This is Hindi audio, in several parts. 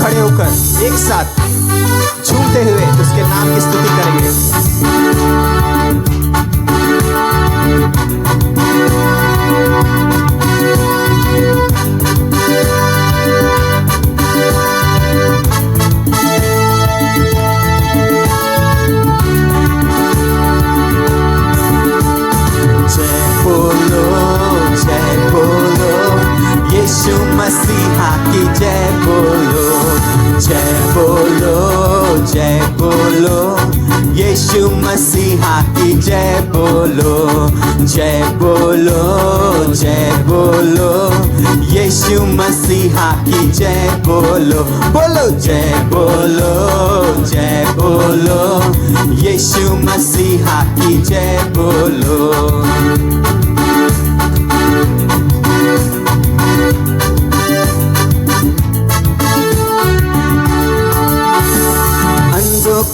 खड़े होकर एक साथ झूमते हुए उसके नाम की स्तुति करेंगे। जय बोलो यीशु मसीहा की जय बोलो, जय बोलो, जय बोलो यीशु मसीहा की जय बोलो, जय बोलो, जय बोलो यीशु मसीहा की जय बोलो, बोलो जय बोलो, जय बोलो यीशु मसीहा की जय बोलो।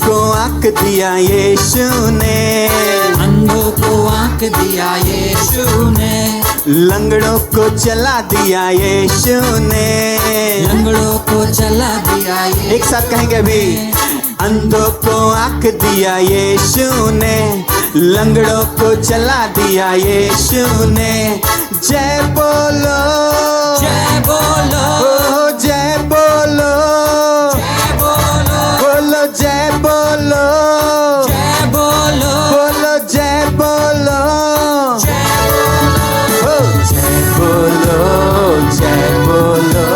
को आंख दिया यीशु ने, अंधों को आंख दिया यीशु ने, लंगड़ों को चला दिया यीशु ने, लंगड़ों को चला दिया यीशु। एक साथ कहेंगे अभी। अंधों को आंख दिया यीशु ने, लंगड़ों को चला दिया यीशु ने, जय बोलो, जय बोलो, जय बोलो, जय बोलो, बोलो जय बोलो, जय बोलो, बोलो जय बोलो, जय बोलो, जय बोलो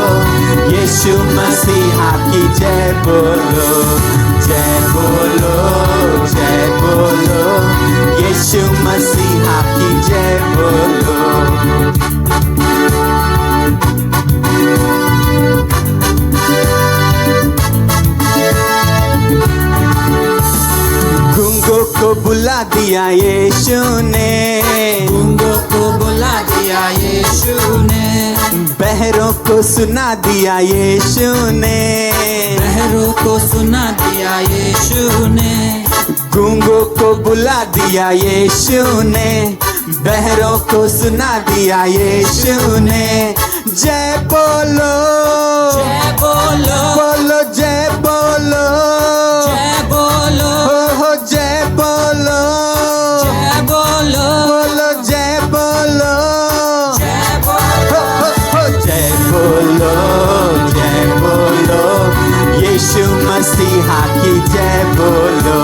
यीशु मसीहा की जय बोलो, जय बोलो, जय बोलो यीशु मसीहा की जय बोलो। गूंगों को बुला दिया यीशु ने, गूंगों को बुला दिया यीशु ने, बहरों को सुना दिया यीशु ने, बहरों को सुना दिया यीशु ने, गूंगों को बुला दिया यीशु ने, बहरों को सुना दिया यीशु ने, जय बोलो, जय बोलो, बोलो जय बोलो, जय बोलो, हो जय बोलो, जय बोलो, बोलो जय बोलो, जय बोलो, जय बोलो, जय बोलो यीशु मसीहा की जय बोलो,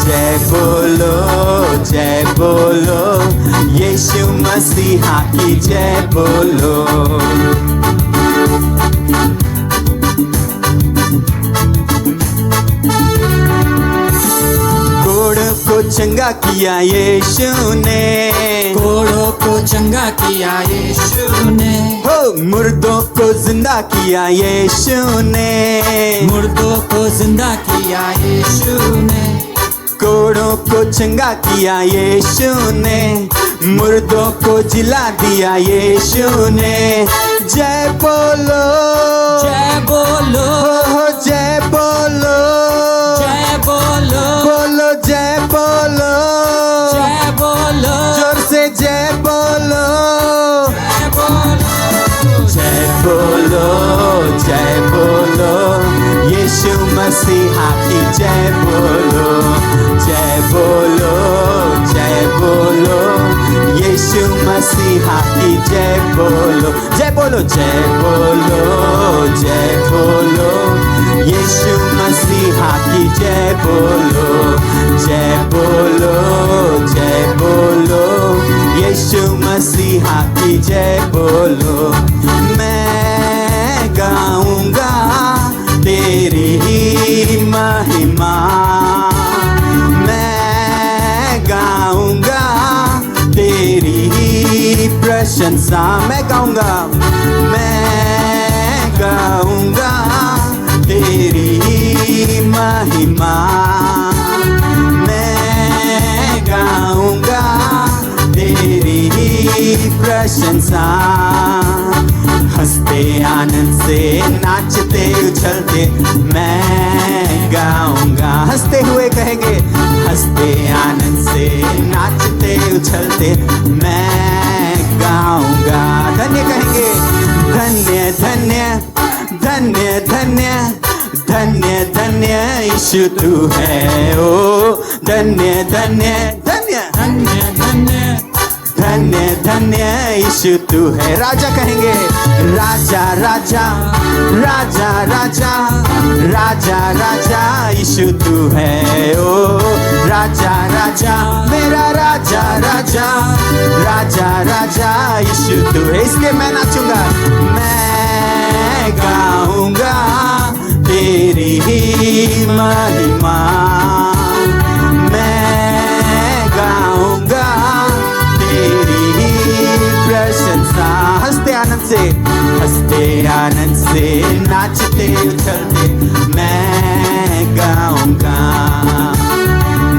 जय बोलो, जय बोलो यीशु मसीहा की जय बोलो। कोड़ों को चंगा किया यीशु ने, कोड़ों को चंगा किया यीशु ने, हो मुर्दों को जिंदा किया यीशु ने, मुर्दों को जिंदा किया यीशु ने, कोड़ों को चंगा किया यीशु ने, मुर्दों को जिला दिया यीशु ने, जय बोलो, जय बोलो, जय बोलो, जय बोलो, बोलो जय बोलो, जय बोलो, जोर से जय बोलो, जय बोलो, जय बोलो, जय बोलो यीशु मसीहा की जय बोलो, जय बोलो, जय बोलो यीशु मसीहा की जय बोलो, जय बोलो, जय बोलो, जय बोलो यीशु मसीहा की जय बोलो, जय बोलो, जय बोलो यीशु मसीहा की जय बोलो। मैं गाऊंगा तेरी ही महिमा, मैं गाऊंगा तेरी ही प्रशंसा, मैं गाऊंगा, मैं गाऊंगा तेरी ही महिमा, मैं गाऊंगा तेरी ही प्रशंसा। हंसते आनंद से नाचते उछलते मैं गाऊंगा, हंसते हुए कहेंगे, हंसते आनंद से नाचते उछलते मैं गाऊंगा। धन्य कहेंगे, धन्य धन्य धन्य धन्य धन्य धन्य यीशु तू है। ओ धन्य धन्य धन्य धन्य धन्य धन्य धन्य यीशु तू है। राजा कहेंगे राजा राजा राजा राजा राजा राजा यीशु तू है। ओ राजा राजा मेरा राजा राजा राजा राजा यीशु तू है। इसलिए मैं नाचूंगा, मैं गाऊंगा तेरी ही महिमा, मैं गाऊंगा तेरी ही प्रशंसा। हंसते आनंद से नाचते उछलते मैं गाऊंगा,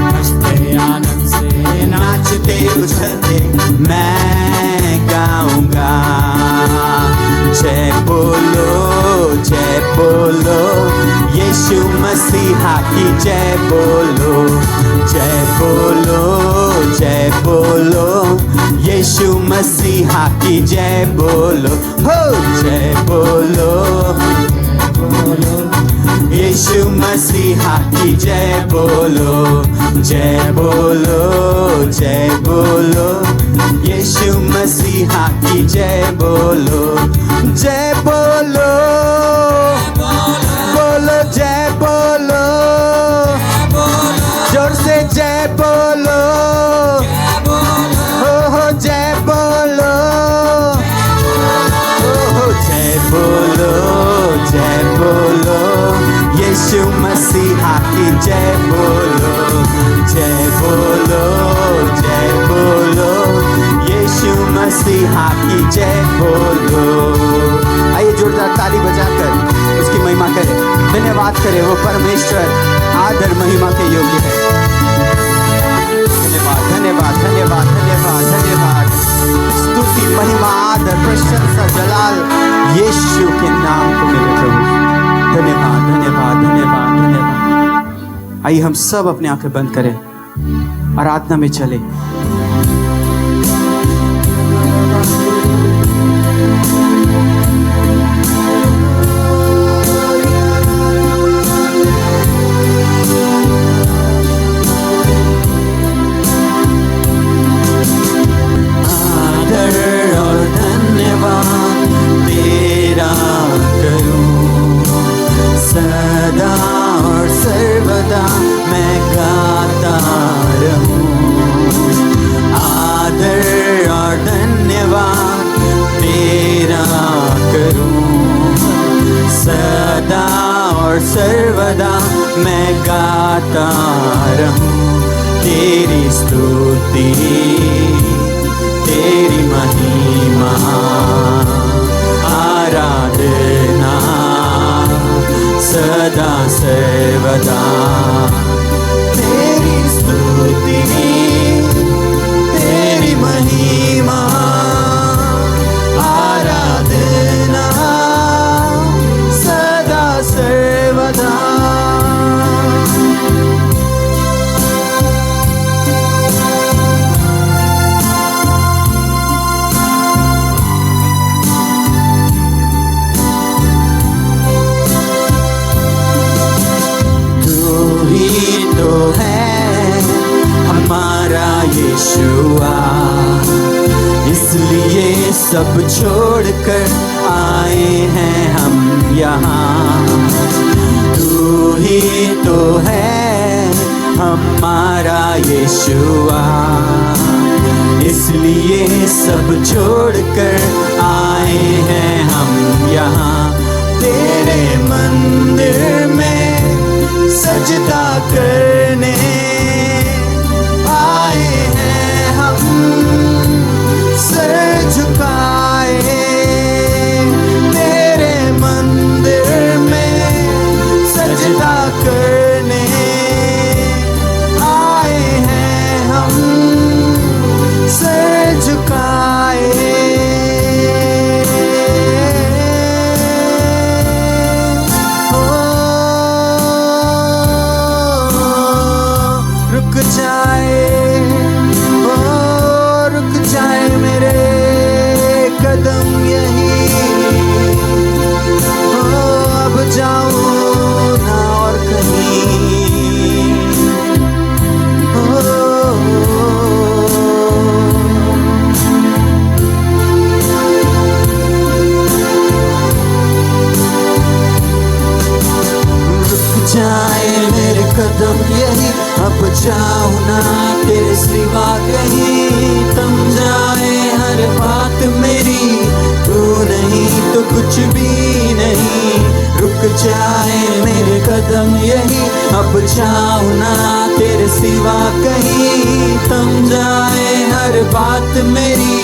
हंसते आनंद से नाचते उछलते मैं गाऊंगा। जय बोलो यीशु मसीहा की जय बोलो, जय बोलो यीशु मसीहा की जय बोलो, हो जय बोलो यीशु मसीहा की जय बोलो, जय बोलो यीशु मसीहा की जय बोलो, जय बोलो बोलो जय बोलो, जोर से जय बोलो, हो जय बोलो, हो जय बोलो यीशु मसीहा की जय बोलो, जय बोलो यीशु मसीहा की जय बोलो। आइए जोरदार ताली बजाकर उसकी महिमा करें, धन्यवाद करें। वो परमेश्वर आदर महिमा के योग्य है। धन्यवाद धन्यवाद धन्यवाद धन्यवाद धन्यवाद, स्तुति महिमा आदर प्रशंसा जलाल यीशु के नाम को मिले प्रभु। धन्यवाद धन्यवाद धन्यवाद धन्यवाद। आइए हम सब अपने आंखें बंद करें, आराधना में चले। सदा और सर्वदा मैं गाता रहूं, आदर और धन्यवाद तेरा करूं, सदा और सर्वदा मैं गाता रहूं तेरी स्तुति तेरी महिमा आराधना सदा सर्वदा, तेरी स्तुति तेरी महिमा आराधना सदा सर्वदा। तो है हमारा यीशुआ, इसलिए सब छोड़कर आए हैं हम यहाँ। तू ही तो है हमारा यीशुआ, इसलिए सब छोड़कर आए हैं हम यहाँ। तेरे मंदिर में सजदा करने आए हैं हम, सर झुकाए तेरे मंदिर में सजदा करने आए हैं हम, सर झुकाए। ओ जाए मेरे कदम यही, अब जाऊं ना तेरे सिवा कहीं। थम जाए हर बात मेरी, तू नहीं तो कुछ भी नहीं। रुक जाए मेरे कदम यही, अब जाऊं ना तेरे सिवा कहीं। थम जाए हर बात मेरी,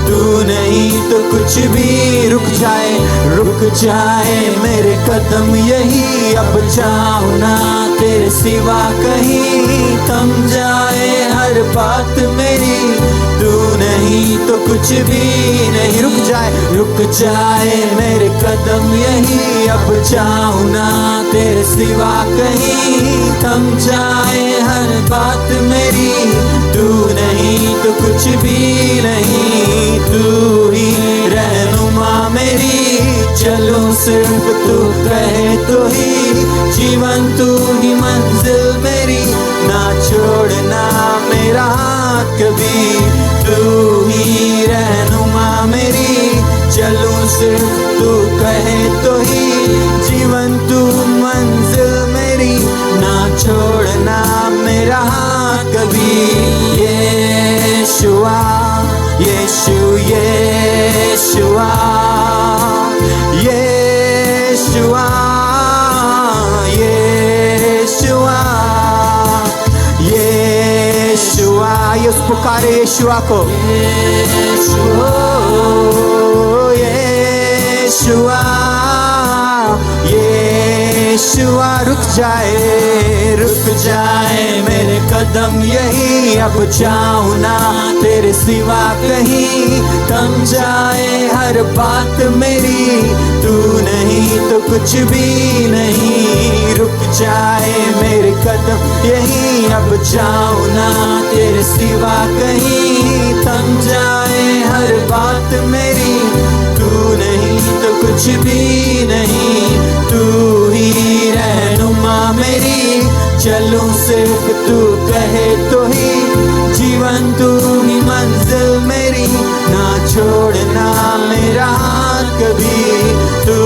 तू नहीं तो कुछ भी। रुक जाए मेरे कदम यही, अब जाऊं ना तेरे सिवा कहीं। थम जाए हर बात मेरी, तू नहीं तो कुछ भी नहीं। रुक जाए मेरे कदम यही, अब जाऊं ना तेरे सिवा कहीं। थम जाए हर बात मेरी, तू नहीं तो कुछ भी नहीं। तू ही रहनुमा मेरी, चलूं सिर्फ तू कहे तो ही। जीवन तू ही मंजिल मेरी, ना छोड़ना मेरा हाथ कभी। तू ही रहनुमा मेरी, चलूं सिर्फ तू कहे तो ही। जीवन तू मंजिल मेरी, ना छोड़ना मेरा हाथ कभी। यीशुआ यीशु यीशुआ यीशुआ यीशुआ यीशुआ। यीशु पुकारे यीशुआ को। यीशुआ यीशुआ। रुक जाए मेरे कदम यही, अब जाऊं ना तेरे सिवा कहीं। थम जाए हर बात मेरी, तू नहीं तो कुछ भी नहीं। रुक जाए मेरे कदम यही, अब जाऊं ना तेरे सिवा कहीं। थम जाए हर बात मेरी, तू नहीं तो कुछ भी नहीं। तू ही रहनुमा मेरी, चलूं सिर्फ तू कहे तो ही। जीवन तू ही मंजिल मेरी, ना छोड़ना मेरा हाथ कभी। तू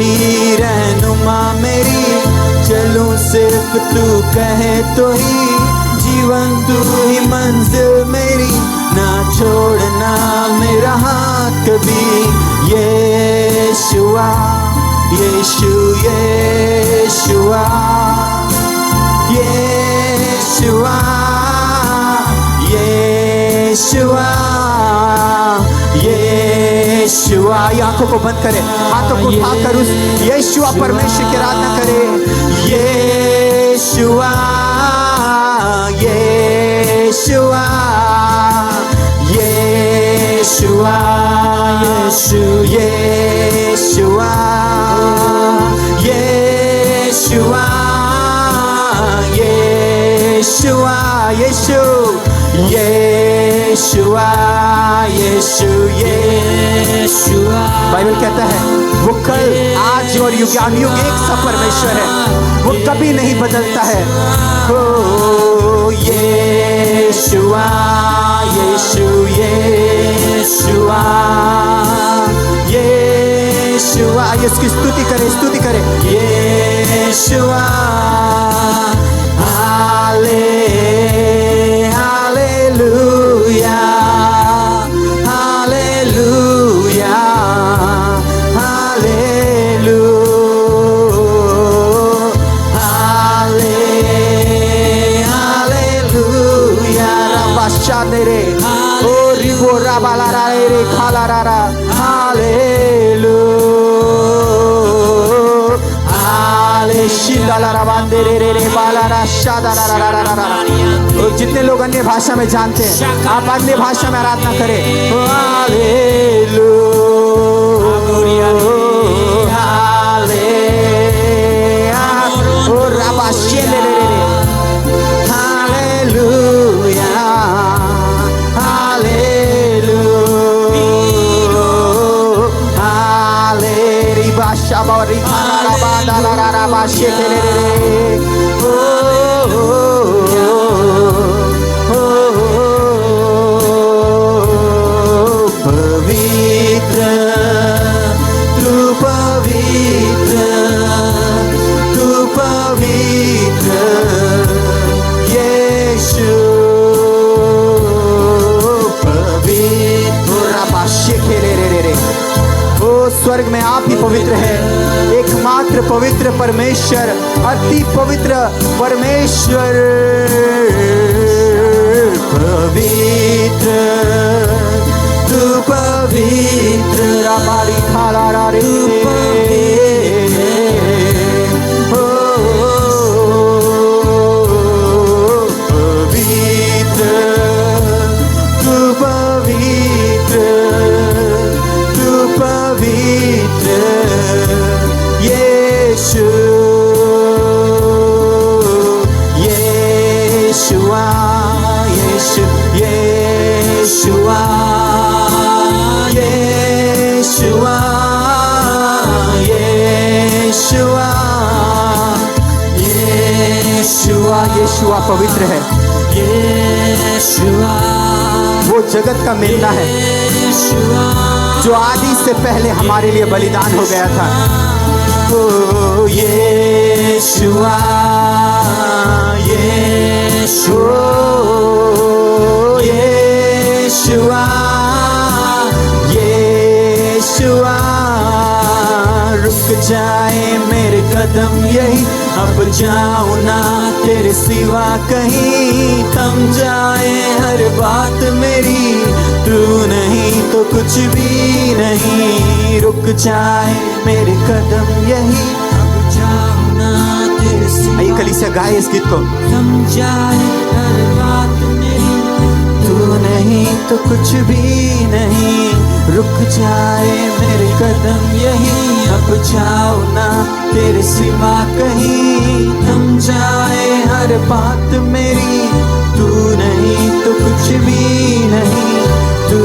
ही रहनुमा मेरी, चलूं सिर्फ तू कहे तो ही। जीवन तू ही मंजिल मेरी, ना छोड़ना मेरा हाथ कभी। यीशुआ यीशु यीशुआ यीशुआ यीशुआ यीशुआ। आंखों को बंद करें, हाथों को उठाकर उस यीशुआ परमेश्वर की आराधना करें। यीशुआ यीशुआ यीशुआ यीशु यीशुआ यीशुआ यीशुआ यीशु यीशुआ यीशु यीशुआ। बाइबल कहता है वो कल आज और युग एक सा परमेश्वर है, वो कभी नहीं बदलता है। ओ यीशुआ यीशु यीशुआ यीशुआ। इसकी स्तुति करें यीशुआ। Hallelujah hallelujah hallelujah. रे ओ रिबो राबाला रे खाला रा हालेलुया हाले शिलाला रा बांदे रे बाला रा शादा रा। और जितने लोग अन्य भाषा में जानते हैं, आप अन्य भाषा में आराधना करें। हालेलुया हालेलुया ओ राबा शेले रे hallelujah Shabari Karabada Laraba Shetere Pavitra Tu Pavitra Tu Pavitra पवित्र परमेश्वर, अति पवित्र परमेश्वर, पवित्र तू पवित्र, राबारी खाला रा रे, यीशुआ पवित्र है, यीशुआ वो जगत का मेमना है जो आदि से पहले हमारे लिए बलिदान हो गया था। ओ यीशुआ, यीशुआ, यीशुआ, यीशुआ, रुक जाए मेरे कदम यही, अब जाऊं ना तेरे सिवा कहीं, थम जाए हर बात मेरी, तू नहीं तो कुछ भी नहीं, रुक जाए मेरे कदम यही, अब जाऊं ना तेरे सिवा। आइए कलीसिया गाए इस गीत को। थम जाए हर बात मेरी, तू नहीं तो कुछ भी नहीं, रुक जाए मेरे कदम यही, अब जाओ ना तेरे सिवा कहीं, थम जाए हर बात मेरी, तू नहीं तो कुछ भी नहीं, तू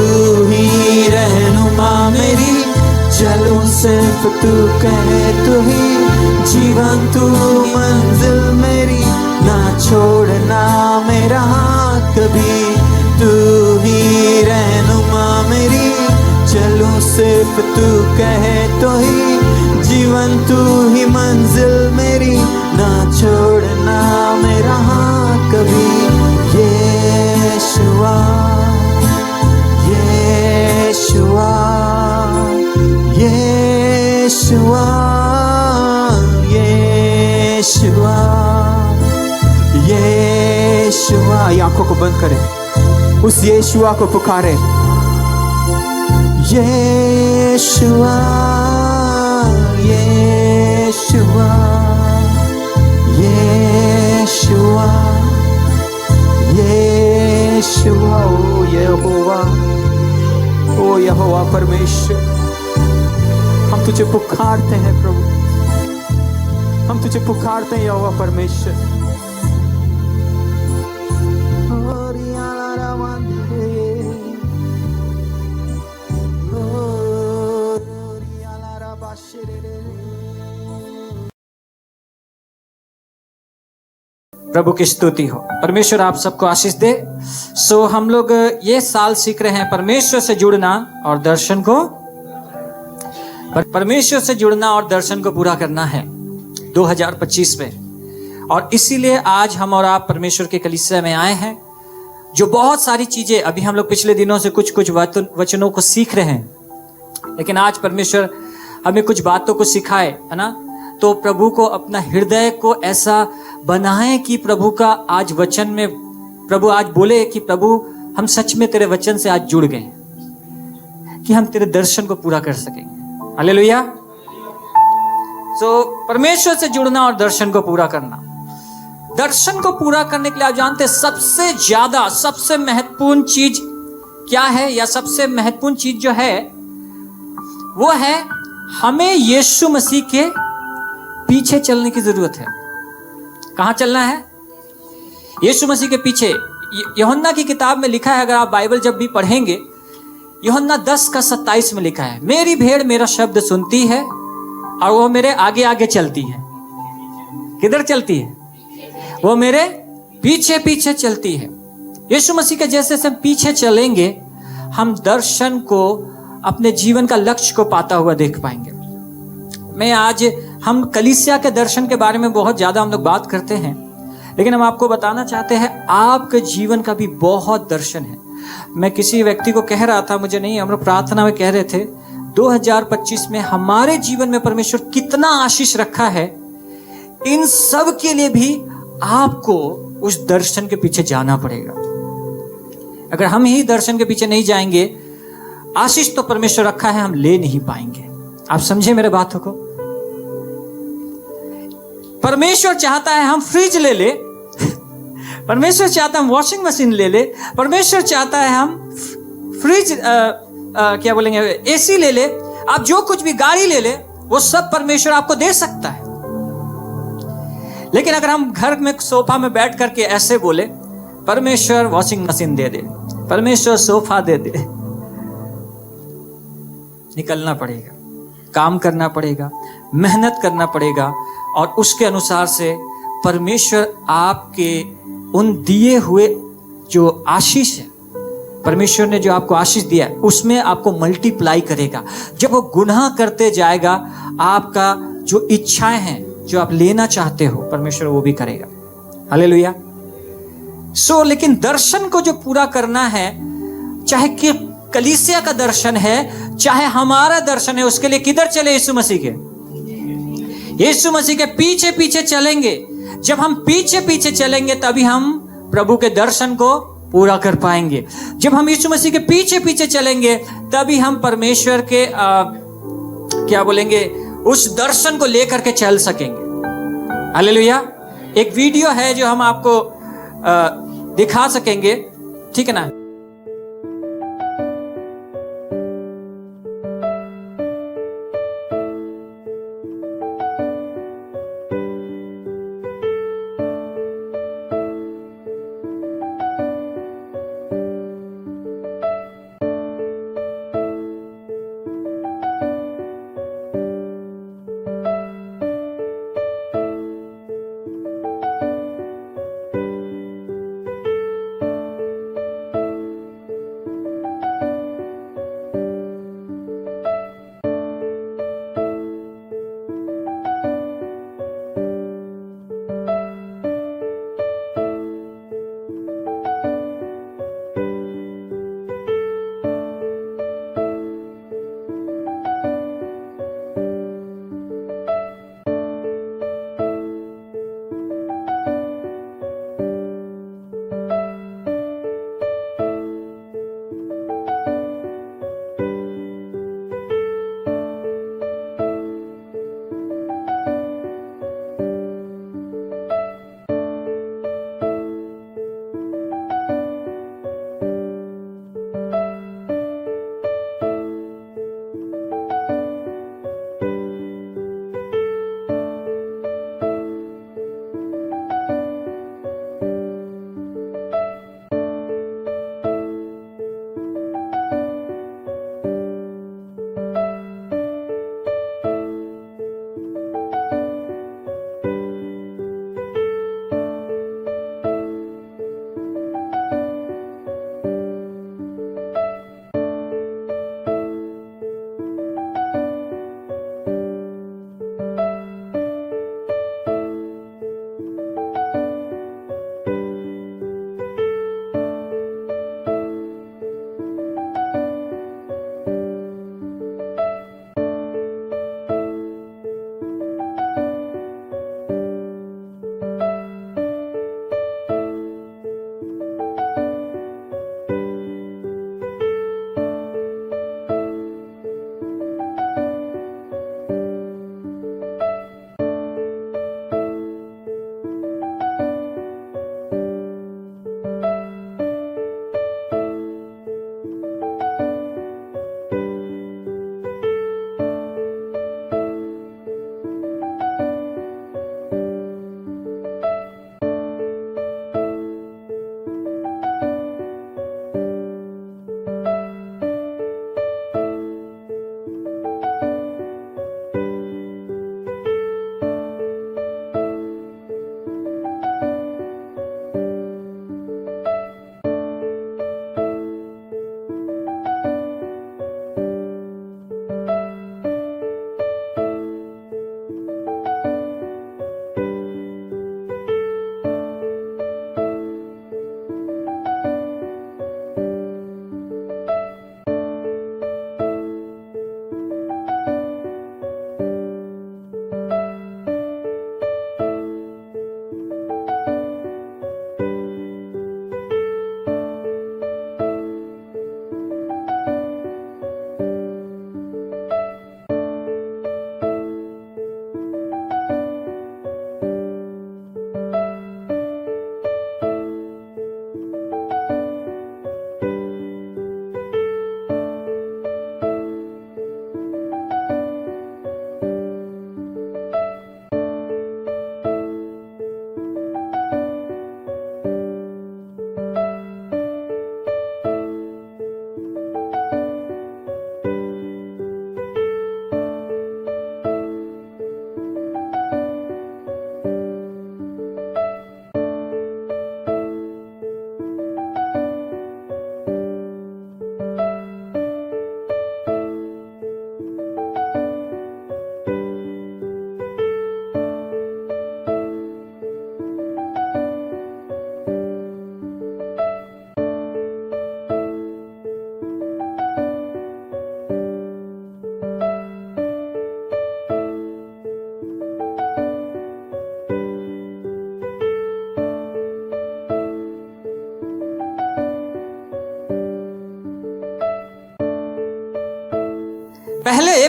ही रहनुमा मेरी, चलूं सिर्फ तू कहे तू ही, जीवन तू मंजिल मेरी, ना छोड़ना मेरा हाथ कभी, तू ही रहनुमा मेरी, चलूं सिर्फ तू कहे तो ही, जीवन तू ही मंजिल मेरी, ना छोड़ना मेरा हाथ कभी, यीशुआ, यीशुआ, यीशुआ, यीशुआ, यीशुआ। आंखों को बंद करें, उस यीशुआ को पुकारे। यीशुआ, यीशुआ, यीशुआ, यीशुआ, ओ यहोवा, ओ यहोवा परमेश्वर, हम तुझे पुकारते हैं प्रभु, हम तुझे पुकारते हैं यहोवा परमेश्वर। प्रभु की स्तुति हो। परमेश्वर आप सबको आशीष दे। सो हम लोग ये साल सीख रहे हैं परमेश्वर से जुड़ना और दर्शन को, परमेश्वर से जुड़ना और दर्शन को पूरा करना है 2025 में। और इसीलिए आज हम और आप परमेश्वर के कलीसिया में आए हैं, जो बहुत सारी चीजें अभी हम लोग पिछले दिनों से कुछ कुछ वचनों को सीख रहे हैं, लेकिन आज परमेश्वर हमें कुछ बातों को सिखाए, है ना। तो प्रभु को अपना हृदय को ऐसा बनाए कि प्रभु का आज वचन में, प्रभु आज बोले कि प्रभु हम सच में तेरे वचन से आज जुड़ गए, कि हम तेरे दर्शन को पूरा कर सकेंगे। हालेलुया। सो परमेश्वर से जुड़ना और दर्शन को पूरा करना। दर्शन को पूरा करने के लिए आप जानते हैं सबसे ज्यादा, सबसे महत्वपूर्ण चीज क्या है, या सबसे महत्वपूर्ण चीज जो है वो है हमें यीशु मसीह के पीछे चलने की जरूरत है। कहां चलना है? यीशु मसीह के पीछे। यूहन्ना की किताब में लिखा है, अगर आप बाइबल जब भी पढ़ेंगे, यूहन्ना 10:27 में लिखा है, मेरी भेड़ मेरा शब्द सुनती है और वो मेरे आगे आगे चलती है। किधर चलती है? वो मेरे पीछे पीछे चलती है। यीशु मसीह के जैसे हम पीछे चलेंगे, हम दर्शन को, अपने जीवन का लक्ष्य को पाता हुआ देख पाएंगे। मैं आज, हम कलीसिया के दर्शन के बारे में बहुत ज्यादा हम लोग बात करते हैं, लेकिन हम आपको बताना चाहते हैं आपके जीवन का भी बहुत दर्शन है। मैं किसी व्यक्ति को कह रहा था, मुझे नहीं, हम लोग प्रार्थना में कह रहे थे 2025 में हमारे जीवन में परमेश्वर कितना आशीष रखा है इन सब के लिए भी आपको उस दर्शन के पीछे जाना पड़ेगा। अगर हम ही दर्शन के पीछे नहीं जाएंगे, आशीष तो परमेश्वर रखा है, हम ले नहीं पाएंगे। आप समझे मेरे बातों को? परमेश्वर चाहता है हम फ्रिज ले ले, परमेश्वर चाहता है हम वॉशिंग मशीन ले ले, परमेश्वर चाहता है हम फ्रिज क्या बोलेंगे, एसी ले ले। आप जो कुछ भी, गाड़ी ले ले, वो सब परमेश्वर आपको दे सकता है। लेकिन अगर हम घर में सोफा में बैठ करके ऐसे बोले, परमेश्वर वॉशिंग मशीन दे दे, परमेश्वर सोफा दे दे, निकलना पड़ेगा, काम करना पड़ेगा, मेहनत करना पड़ेगा, और उसके अनुसार से परमेश्वर आपके उन दिए हुए जो आशीष है, परमेश्वर ने जो आपको आशीष दिया है, उसमें आपको मल्टीप्लाई करेगा। जब वो गुनाह करते जाएगा, आपका जो इच्छाएं हैं, जो आप लेना चाहते हो, परमेश्वर वो भी करेगा। हालेलुया। लेकिन दर्शन को जो पूरा करना है, चाहे कि कलीसिया का दर्शन है, चाहे हमारा दर्शन है, उसके लिए किधर चले? यीशु मसीह के, यीशु मसीह के पीछे पीछे चलेंगे। जब हम पीछे पीछे चलेंगे, तभी हम प्रभु के दर्शन को पूरा कर पाएंगे। जब हम यीशु मसीह के पीछे पीछे चलेंगे, तभी हम परमेश्वर के क्या बोलेंगे, उस दर्शन को लेकर के चल सकेंगे। हालेलुया। एक वीडियो है जो हम आपको दिखा सकेंगे, ठीक है ना?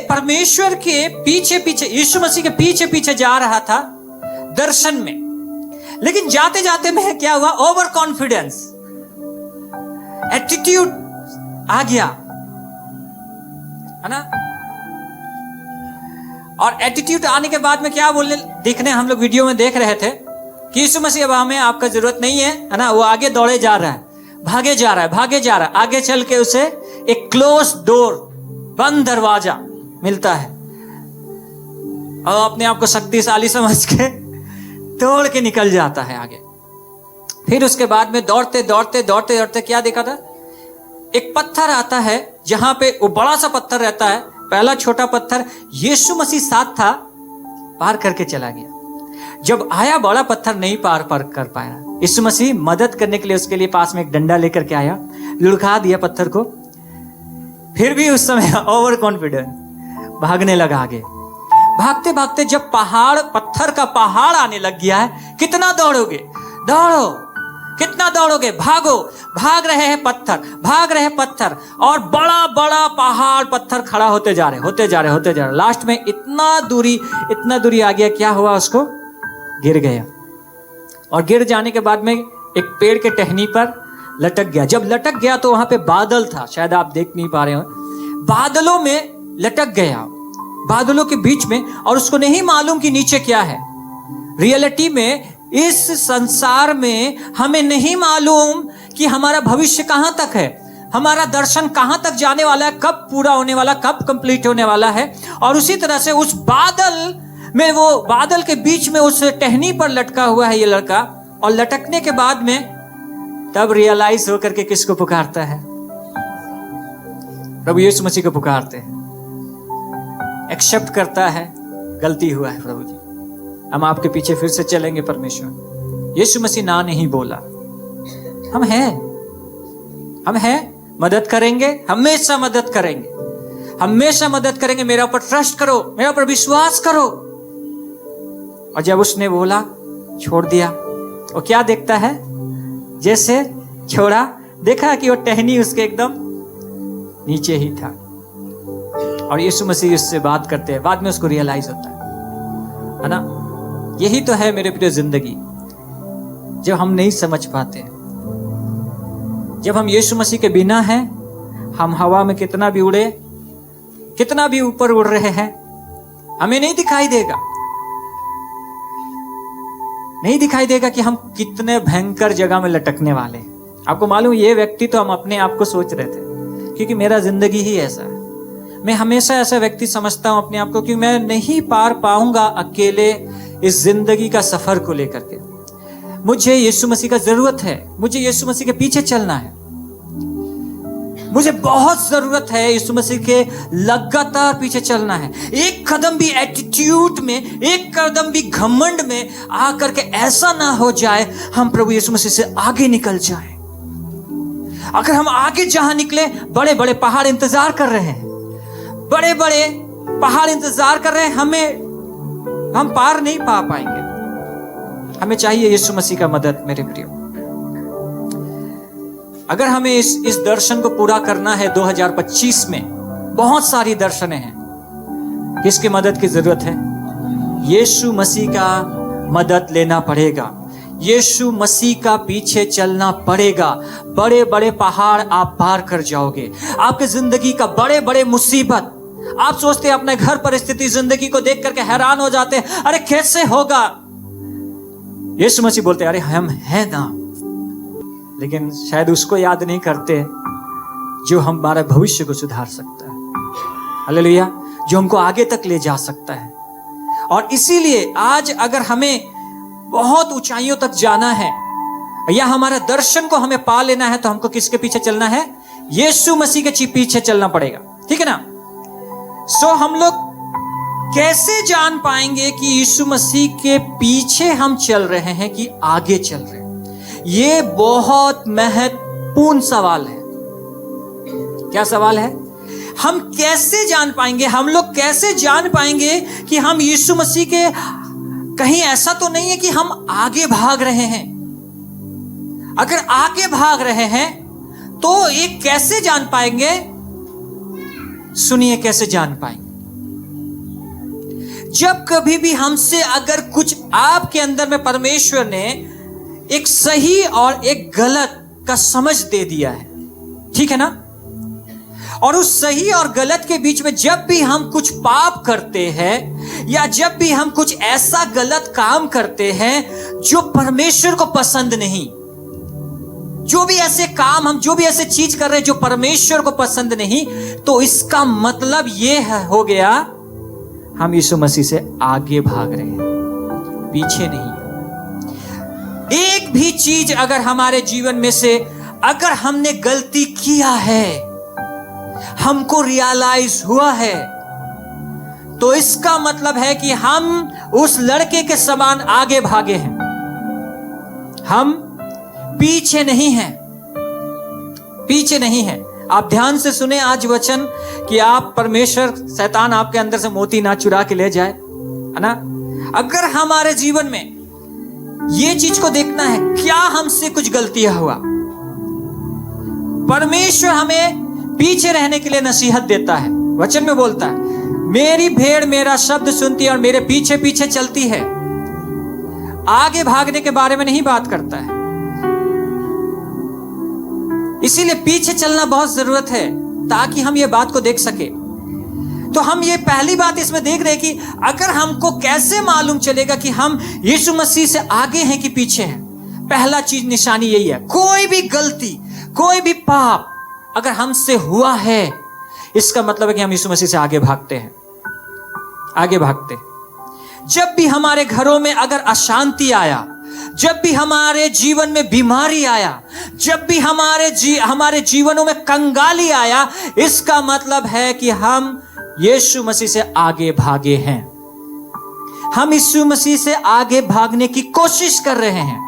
परमेश्वर के पीछे पीछे, यीशु मसीह के पीछे पीछे जा रहा था दर्शन में, लेकिन जाते जाते में क्या हुआ? ओवर कॉन्फिडेंस, एटीट्यूड आ गया, है ना? और एटीट्यूड आने के बाद में क्या बोलने देखने हम लोग वीडियो में देख रहे थे कि यीशु मसीह अब हमें आपका जरूरत नहीं है ना? वो आगे दौड़े जा रहा है, भागे जा रहा है, भागे जा रहा है। आगे चल के उसे एक क्लोज डोर, बंद दरवाजा मिलता है और अपने आप को शक्तिशाली समझ के तोड़ के निकल जाता है आगे। फिर उसके बाद में दौड़ते दौड़ते दौड़ते दौड़ते क्या देखा था? एक पत्थर आता है जहां पे वो बड़ा सा पत्थर रहता है, पहला छोटा पत्थर, यीशु मसीह साथ था, पार करके चला गया। जब आया बड़ा पत्थर नहीं पार कर पाया, यीशु मसीह मदद करने के लिए उसके लिए पास में एक डंडा लेकर के आया, लुढ़का दिया पत्थर को। फिर भी उस समय ओवर कॉन्फिडेंस, भागने लगा आगे। भागते भागते जब पत्थर का पहाड़ आने लग गया है, कितना दौड़ोगे? दौड़ो, कितना दौड़ोगे? भागो, भाग रहे हैं पत्थर, भाग रहे हैं पत्थर, और बड़ा बड़ा पहाड़ पत्थर खड़ा होते जा रहे। लास्ट में इतना दूरी आ गया, क्या हुआ? उसको गिर गया, और गिर जाने के बाद में एक पेड़ के टहनी पर लटक गया। जब लटक गया तो वहां पे बादल था, शायद आप देख नहीं पा रहे हो, बादलों में लटक गया, बादलों के बीच में, और उसको नहीं मालूम कि नीचे क्या है। रियलिटी में इस संसार में हमें नहीं मालूम कि हमारा भविष्य कहां तक है, हमारा दर्शन कहां तक जाने वाला है, कब पूरा होने वाला, कब कंप्लीट होने वाला है। और उसी तरह से उस बादल में, वो बादल के बीच में उस टहनी पर लटका हुआ है ये लड़का, और लटकने के बाद में तब रियलाइज होकर के किसको पुकारता है? प्रभु यीशु मसीह को पुकारते हैं, एक्सेप्ट करता है, गलती हुआ है प्रभु जी, हम आपके पीछे फिर से चलेंगे परमेश्वर। यीशु मसीह ना नहीं बोला, हम हैं, मदद करेंगे, हमेशा मदद करेंगे, हमेशा मदद करेंगे, मेरा ऊपर ट्रस्ट करो, मेरा ऊपर विश्वास करो। और जब उसने बोला, छोड़ दिया, वो क्या देखता है? जैसे छोड़ा, देखा कि वो टहनी उसके एकदम नीचे ही था, और यीशु मसीह उससे बात करते हैं। बाद में उसको रियलाइज होता है ना? यही तो है मेरे प्रिय जिंदगी, जब हम नहीं समझ पाते, जब हम यीशु मसीह के बिना हैं, हम हवा में कितना भी उड़े, कितना भी ऊपर उड़ रहे हैं, हमें नहीं दिखाई देगा कि हम कितने भयंकर जगह में लटकने वाले हैं। आपको मालूम, ये व्यक्ति तो हम अपने आप को सोच रहे थे, क्योंकि मेरा जिंदगी ही ऐसा है। मैं हमेशा ऐसा व्यक्ति समझता हूं अपने आप को, क्योंकि मैं नहीं पार पाऊंगा अकेले इस जिंदगी का सफर को लेकर के। मुझे यीशु मसीह का जरूरत है, मुझे यीशु मसीह के पीछे चलना है, मुझे बहुत जरूरत है यीशु मसीह के लगातार पीछे चलना है। एक कदम भी एटीट्यूड में, एक कदम भी घमंड में आकर के ऐसा ना हो जाए हम प्रभु यीशु मसीह से आगे निकल जाएं। अगर हम आगे जहां निकले, बड़े बड़े पहाड़ इंतजार कर रहे हैं, बड़े बड़े पहाड़ इंतजार कर रहे हैं, हम पार नहीं पा पाएंगे। हमें चाहिए यीशु मसीह का मदद मेरे प्रियो। अगर हमें इस दर्शन को पूरा करना है 2025 में, बहुत सारी दर्शनें हैं, किसकी मदद की जरूरत है? यीशु मसीह का मदद लेना पड़ेगा, यीशु मसीह का पीछे चलना पड़ेगा। बड़े बड़े पहाड़ आप पार कर जाओगे, आपके जिंदगी का बड़े बड़े मुसीबत, आप सोचते हैं अपने घर परिस्थिति जिंदगी को देख करके हैरान हो जाते हैं, अरे कैसे होगा? यीशु मसीह बोलते हैं, अरे हम हैं ना। लेकिन शायद उसको याद नहीं करते जो हमारा भविष्य को सुधार सकता है, हालेलुया, जो हमको आगे तक ले जा सकता है। और इसीलिए आज अगर हमें बहुत ऊंचाइयों तक जाना है, या हमारा दर्शन को हमें पा लेना है, तो हमको किसके पीछे चलना है? यीशु मसीह के पीछे चलना पड़ेगा, ठीक है ना? सो हम लोग कैसे जान पाएंगे कि यीशु मसीह के पीछे हम चल रहे हैं कि आगे चल रहे हैं? ये बहुत महत्वपूर्ण सवाल है। क्या सवाल है? हम कैसे जान पाएंगे, हम लोग कैसे जान पाएंगे कि हम यीशु मसीह के, कहीं ऐसा तो नहीं है कि हम आगे भाग रहे हैं? अगर आगे भाग रहे हैं तो ये कैसे जान पाएंगे? सुनिए कैसे जान पाएंगे। जब कभी भी हमसे अगर कुछ आपके अंदर में परमेश्वर ने एक सही और एक गलत का समझ दे दिया है, ठीक है ना, और उस सही और गलत के बीच में जब भी हम कुछ पाप करते हैं या जब भी हम कुछ ऐसा गलत काम करते हैं जो परमेश्वर को पसंद नहीं, जो भी ऐसे काम हम जो भी ऐसे चीज कर रहे हैं जो परमेश्वर को पसंद नहीं, तो इसका मतलब यह हो गया हम यीशु मसीह से आगे भाग रहे हैं, पीछे नहीं। एक भी चीज अगर हमारे जीवन में से अगर हमने गलती किया है, हमको रियलाइज हुआ है, तो इसका मतलब है कि हम उस लड़के के समान आगे भागे हैं, हम पीछे नहीं हैं, पीछे नहीं हैं। आप ध्यान से सुने आज वचन कि आप परमेश्वर शैतान आपके अंदर से मोती ना चुरा के ले जाए, है ना। अगर हमारे जीवन में ये चीज को देखना है, क्या हमसे कुछ गलतियां हुआ, परमेश्वर हमें पीछे रहने के लिए नसीहत देता है। वचन में बोलता है, मेरी भेड़ मेरा शब्द सुनती है और मेरे पीछे पीछे चलती है। आगे भागने के बारे में नहीं बात करता है, इसीलिए पीछे चलना बहुत जरूरत है ताकि हम ये बात को देख सके। तो हम ये पहली बात इसमें देख रहे हैं कि अगर हमको कैसे मालूम चलेगा कि हम यीशु मसीह से आगे हैं कि पीछे हैं। पहला चीज निशानी यही है, कोई भी गलती, कोई भी पाप अगर हमसे हुआ है, इसका मतलब है कि हम यीशु मसीह से आगे भागते हैं, आगे भागते। जब भी हमारे घरों में अगर अशांति आया, जब भी हमारे जीवन में बीमारी आया, जब भी हमारे जीवनों में कंगाली आया, इसका मतलब है कि हम यीशु मसीह से आगे भागे हैं, हम यीशु मसीह से आगे भागने की कोशिश कर रहे हैं,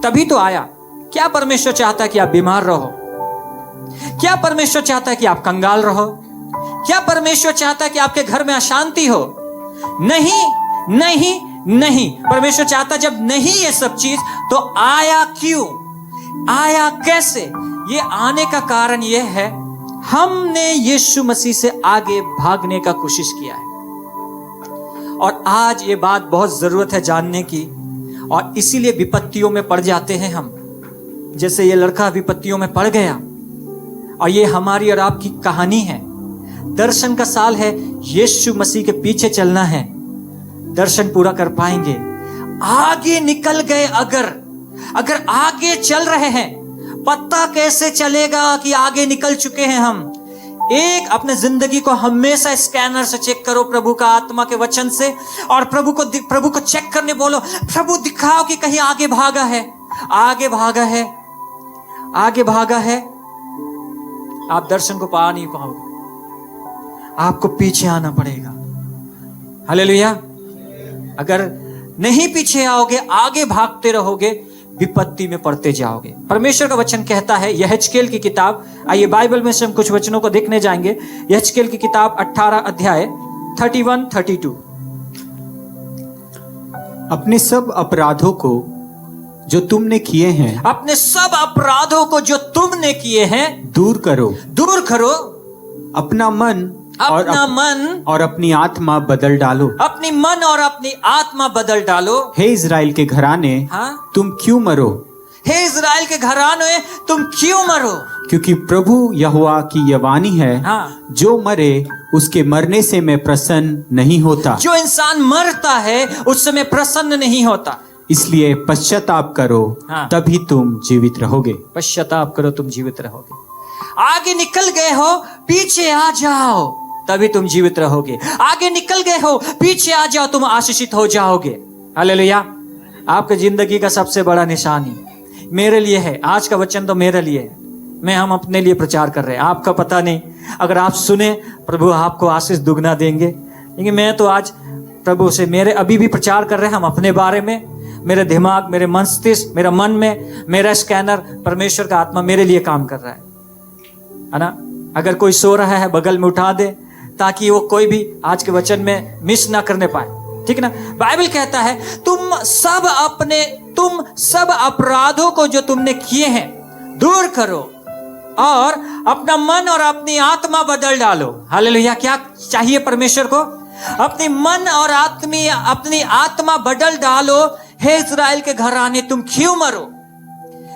तभी तो आया। क्या परमेश्वर चाहता है कि आप बीमार रहो? क्या परमेश्वर चाहता है कि आप कंगाल रहो? क्या परमेश्वर चाहता है कि आपके घर में अशांति हो? नहीं, नहीं, नहीं। परमेश्वर चाहता जब नहीं ये सब चीज, तो आया क्यों, आया कैसे? ये आने का कारण ये है, हमने यीशु मसीह से आगे भागने का कोशिश किया है। और आज ये बात बहुत जरूरत है जानने की, और इसीलिए विपत्तियों में पड़ जाते हैं हम। जैसे ये लड़का विपत्तियों में पड़ गया, और ये हमारी और आपकी कहानी है। दर्शन का साल है, यीशु मसीह के पीछे चलना है, दर्शन पूरा कर पाएंगे। आगे निकल गए, अगर आगे चल रहे हैं, पता कैसे चलेगा कि आगे निकल चुके हैं हम? एक अपने जिंदगी को हमेशा स्कैनर से चेक करो, प्रभु का आत्मा के वचन से, और प्रभु को चेक करने बोलो, प्रभु दिखाओ कि कहीं आगे भागा है, आगे भागा है, आगे भागा है। आप दर्शन को पा नहीं पाओगे, आपको पीछे आना पड़ेगा। हालेलुया। अगर नहीं पीछे आओगे, आगे भागते रहोगे, विपत्ति में पड़ते जाओगे। परमेश्वर का वचन कहता है, यहेजकेल की किताब, आइए बाइबल में से हम कुछ वचनों को देखने जाएंगे। यहेजकेल की किताब 18 अध्याय 31-32। अपने सब अपराधों को जो तुमने किए हैं, अपने सब अपराधों को जो तुमने किए हैं दूर करो, दूर करो। अपना मन और अपनी आत्मा बदल डालो, अपनी मन और अपनी आत्मा बदल डालो। हे इज़राइल के घराने, हाँ? तुम क्यों मरो? हे इज़राइल के घराने, तुम क्यों मरो? क्योंकि प्रभु यहोवा की यह वाणी है, हाँ? जो मरे उसके मरने से मैं प्रसन्न नहीं होता। जो इंसान मरता है उससे मैं प्रसन्न नहीं होता। इसलिए पश्चाताप करो, हाँ। तभी तुम जीवित रहोगे। पश्चाताप करो, तुम जीवित रहोगे। आगे निकल गए हो, पीछे आ जाओ, तभी तुम जीवित रहोगे। आगे निकल गए हो, पीछे आ जाओ, तुम आशीषित हो जाओगे। हालेलुया। आपकी जिंदगी का सबसे बड़ा निशानी मेरे लिए है। आज का वचन तो मेरे लिए है, हम अपने लिए प्रचार कर रहे हैं। आपका पता नहीं, अगर आप सुने, प्रभु आपको आशीष दुगना देंगे। लेकिन मैं तो आज प्रभु से, मेरे अभी भी प्रचार कर रहे हैं हम अपने बारे में। मेरे दिमाग, मेरे मस्तिष्क, मेरा मन में, मेरा स्कैनर, परमेश्वर का आत्मा मेरे लिए काम कर रहा है ना। अगर कोई सो रहा है, बगल में उठा दे, ताकि वो कोई भी आज के वचन में मिस ना करने पाए, ठीक ना। बाइबल कहता है, तुम सब अपराधों को जो तुमने किए हैं दूर करो, और अपना मन और अपनी आत्मा बदल डालो। हालेलुया। क्या चाहिए परमेश्वर को? अपनी मन और अपनी आत्मा बदल डालो। हे इस्राएल के घराने, तुम क्यों मरो?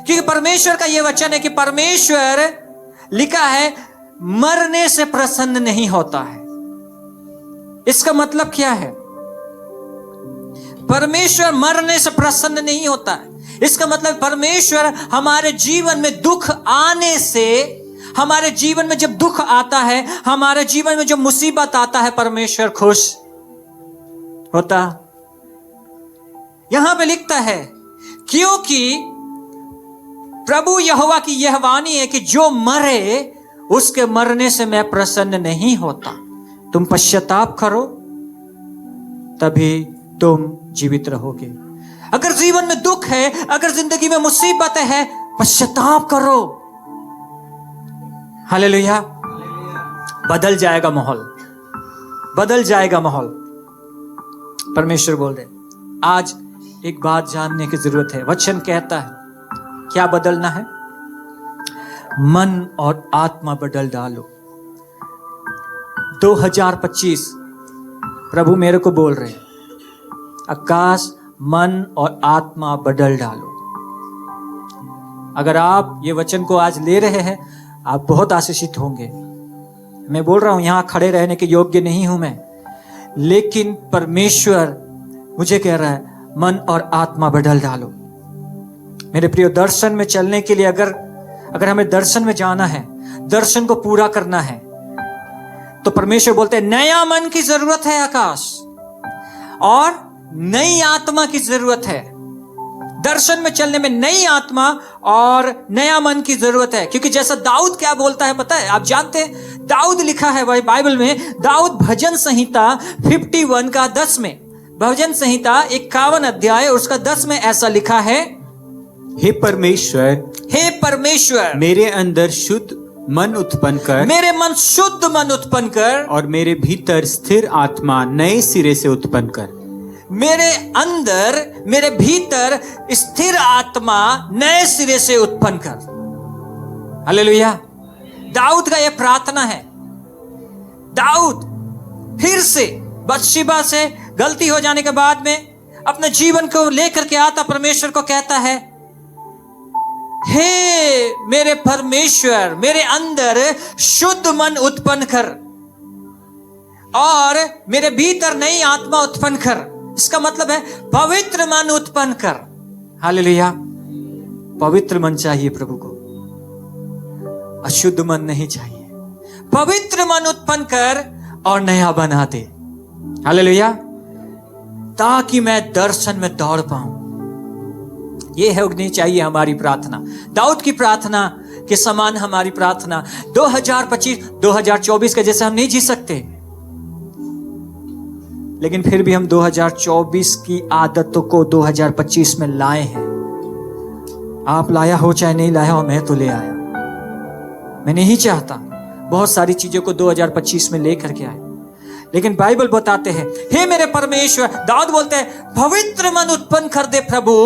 क्योंकि परमेश्वर का यह वचन है कि परमेश्वर, लिखा है, मरने से प्रसन्न नहीं होता है। इसका मतलब क्या है? परमेश्वर मरने से प्रसन्न नहीं होता है। इसका मतलब परमेश्वर हमारे जीवन में दुख आने से, हमारे जीवन में जब दुख आता है, हमारे जीवन में जब मुसीबत आता है, परमेश्वर खुश होता। यहां पे लिखता है, क्योंकि प्रभु यहोवा की यह वाणी है कि जो मरे उसके मरने से मैं प्रसन्न नहीं होता। तुम पश्चाताप करो, तभी तुम जीवित रहोगे। अगर जीवन में दुख है, अगर जिंदगी में मुसीबत है, पश्चाताप करो। हालेलुया। बदल जाएगा माहौल, बदल जाएगा माहौल। परमेश्वर बोल रहे, आज एक बात जानने की जरूरत है। वचन कहता है क्या बदलना है? मन और आत्मा बदल डालो। 2025 प्रभु मेरे को बोल रहे हैं, आकाश, मन और आत्मा बदल डालो। अगर आप ये वचन को आज ले रहे हैं, आप बहुत आशीषित होंगे। मैं बोल रहा हूं, यहां खड़े रहने के योग्य नहीं हूं मैं, लेकिन परमेश्वर मुझे कह रहा है, मन और आत्मा बदल डालो। मेरे प्रिय, दर्शन में चलने के लिए अगर हमें दर्शन में जाना है, दर्शन को पूरा करना है, तो परमेश्वर बोलते हैं नया मन की जरूरत है आकाश, और नई आत्मा की जरूरत है। दर्शन में चलने में नई आत्मा और नया मन की जरूरत है। क्योंकि जैसा दाऊद क्या बोलता है पता है? आप जानते हैं, दाऊद लिखा है भाई बाइबल में, दाऊद भजन संहिता 51 का 10 में, भजन संहिता 51 अध्याय और उसका 10 में ऐसा लिखा है, हे परमेश्वर, हे परमेश्वर, मेरे अंदर शुद्ध मन उत्पन्न कर, मेरे मन शुद्ध मन उत्पन्न कर, और मेरे भीतर स्थिर आत्मा नए सिरे से उत्पन्न कर। मेरे अंदर, मेरे भीतर स्थिर आत्मा नए सिरे से उत्पन्न कर। हालेलुया। दाऊद का यह प्रार्थना है। दाऊद फिर से बत्शेबा से गलती हो जाने के बाद में अपने जीवन को लेकर के आता, परमेश्वर को कहता है, हे मेरे परमेश्वर, मेरे अंदर शुद्ध मन उत्पन्न कर और मेरे भीतर नई आत्मा उत्पन्न कर। इसका मतलब है पवित्र मन उत्पन्न कर। हालेलुया। पवित्र मन चाहिए प्रभु को, अशुद्ध मन नहीं चाहिए। पवित्र मन उत्पन्न कर और नया बना दे। हालेलुया। ताकि मैं दर्शन में दौड़ पाऊं। यह होनी चाहिए हमारी प्रार्थना। दाऊद की प्रार्थना के समान हमारी प्रार्थना 2025 2024 के जैसे हम नहीं जी सकते, लेकिन फिर भी हम 2024 की आदतों को 2025 में लाए हैं। आप लाया हो चाहे नहीं लाया हो, मैं तो ले आया। मैं नहीं चाहता बहुत सारी चीजों को 2025 में लेकर के आए, लेकिन बाइबल बताते हैं, हे मेरे परमेश्वर, दाऊद बोलते हैं, पवित्र मन उत्पन्न कर दे प्रभु,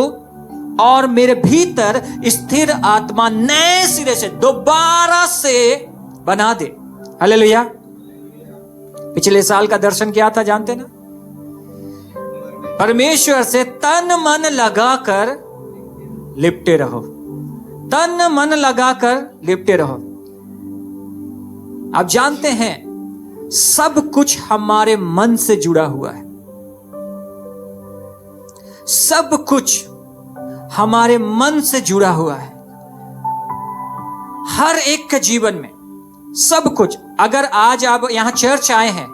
और मेरे भीतर स्थिर आत्मा नए सिरे से दोबारा से बना दे। हालेलुया। पिछले साल का दर्शन क्या था जानते ना? परमेश्वर से तन मन लगाकर लिपटे रहो। तन मन लगाकर लिपटे रहो। आप जानते हैं सब कुछ हमारे मन से जुड़ा हुआ है। सब कुछ हमारे मन से जुड़ा हुआ है। हर एक के जीवन में सब कुछ। अगर आज आप यहां चर्च आए हैं,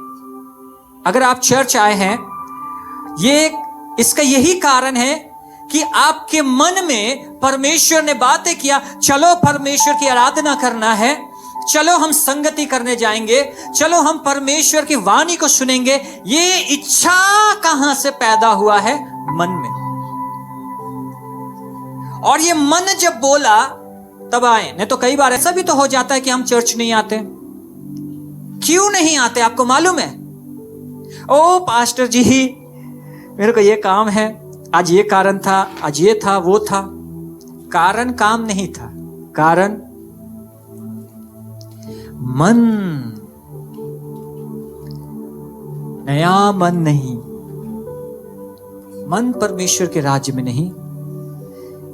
अगर आप चर्च आए हैं, इसका यही कारण है कि आपके मन में परमेश्वर ने बातें किया, चलो परमेश्वर की आराधना करना है, चलो हम संगति करने जाएंगे, चलो हम परमेश्वर की वाणी को सुनेंगे। ये इच्छा कहां से पैदा हुआ है? मन में। और ये मन जब बोला तब आए। नहीं तो कई बार ऐसा भी तो हो जाता है कि हम चर्च नहीं आते। क्यों नहीं आते आपको मालूम है? ओ पास्टर जी, मेरे को ये काम है, आज ये कारण था, आज ये था, वो था। कारण काम नहीं था, कारण मन। नया मन नहीं, मन परमेश्वर के राज्य में नहीं।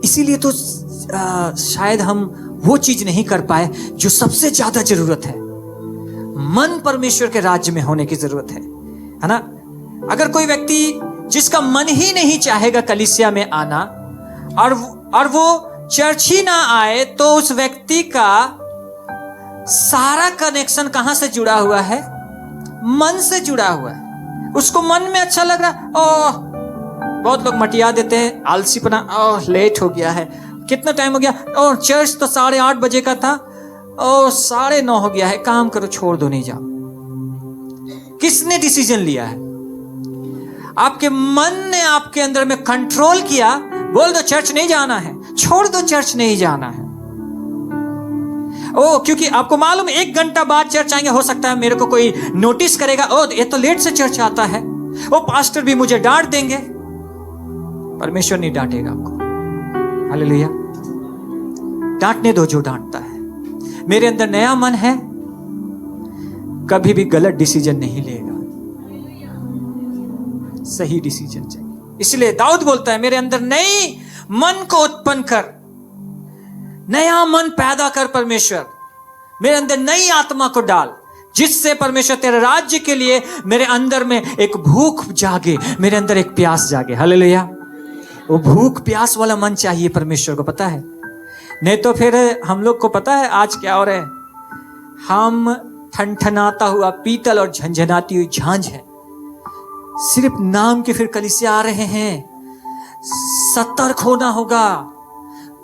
इसीलिए तो शायद हम वो चीज नहीं कर पाए जो सबसे ज्यादा जरूरत है। मन परमेश्वर के राज्य में होने की जरूरत है ना। अगर कोई व्यक्ति जिसका मन ही नहीं चाहेगा कलीसिया में आना और वो चर्च ही ना आए, तो उस व्यक्ति का सारा कनेक्शन कहां से जुड़ा हुआ है? मन से जुड़ा हुआ है। उसको मन में अच्छा लग रहा, ओह बहुत लोग मटिया देते हैं, आलसीपना, ओह लेट हो गया है, कितना टाइम हो गया, ओह चर्च तो 8:30 बजे का था, ओह 9:30 हो गया है, काम करो, छोड़ दो, नहीं जाओ। किसने डिसीजन लिया है? आपके मन ने आपके अंदर में कंट्रोल किया। बोल दो चर्च नहीं जाना है, छोड़ दो चर्च नहीं जाना है। ओ क्योंकि आपको मालूम 1 घंटा बाद चर्च आएंगे, हो सकता है मेरे को कोई नोटिस करेगा, ओ ये तो लेट से चर्च आता है, ओ पास्टर भी मुझे डांट देंगे। परमेश्वर नहीं डांटेगा आपको, हालेलुया। डांटने दो जो डांटता है। मेरे अंदर नया मन है, कभी भी गलत डिसीजन नहीं लेगा, सही डिसीजन चाहिए। इसलिए दाऊद बोलता है, मेरे अंदर नई मन को उत्पन्न कर, नया मन पैदा कर परमेश्वर, मेरे अंदर नई आत्मा को डाल, जिससे परमेश्वर तेरे राज्य के लिए मेरे अंदर में एक भूख जागे, मेरे अंदर एक प्यास जागे। हालेलुया। वो भूख प्यास वाला मन चाहिए परमेश्वर को, पता है। नहीं तो फिर हम लोग को पता है आज क्या हो रहा है, हम ठनठनाता हुआ पीतल और झंझनाती हुई झांझ है, सिर्फ नाम के फिर कलीसिया आ रहे हैं। सतर्क होना होगा।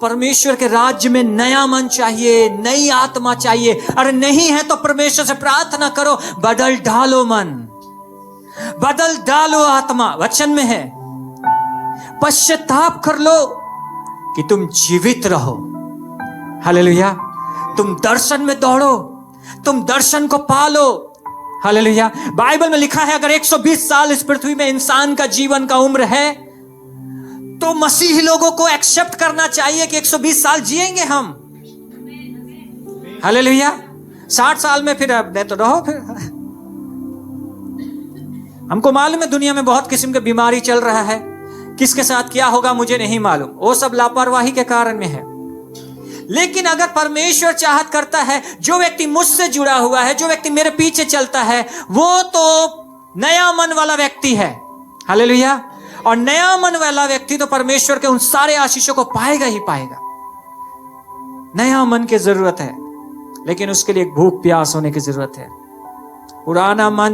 परमेश्वर के राज्य में नया मन चाहिए, नई आत्मा चाहिए। अरे नहीं है तो परमेश्वर से प्रार्थना करो, बदल डालो मन, बदल डालो आत्मा। वचन में है, पश्चाताप कर लो कि तुम जीवित रहो। हालेलुया। तुम दर्शन में दौड़ो, तुम दर्शन को पालो। हालेलुया। बाइबल में लिखा है, अगर 120 साल इस पृथ्वी में इंसान का जीवन का उम्र है, तो मसीही लोगों को एक्सेप्ट करना चाहिए कि 120 साल जिएंगे हम। हालेलुया। 60 साल में फिर अब नहीं तो रहो फिर। हमको मालूम है दुनिया में बहुत किस्म की बीमारी चल रहा है, किसके साथ क्या होगा मुझे नहीं मालूम, वो सब लापरवाही के कारण में है। लेकिन अगर परमेश्वर चाहत करता है, जो व्यक्ति मुझसे जुड़ा हुआ है, जो व्यक्ति मेरे पीछे चलता है, वो तो नया मन वाला व्यक्ति है। हालेलुया। और नया मन वाला व्यक्ति तो परमेश्वर के उन सारे आशीषों को पाएगा ही पाएगा। नया मन की जरूरत है, लेकिन उसके लिए एक भूख प्यास होने की जरूरत है। पुराना मन,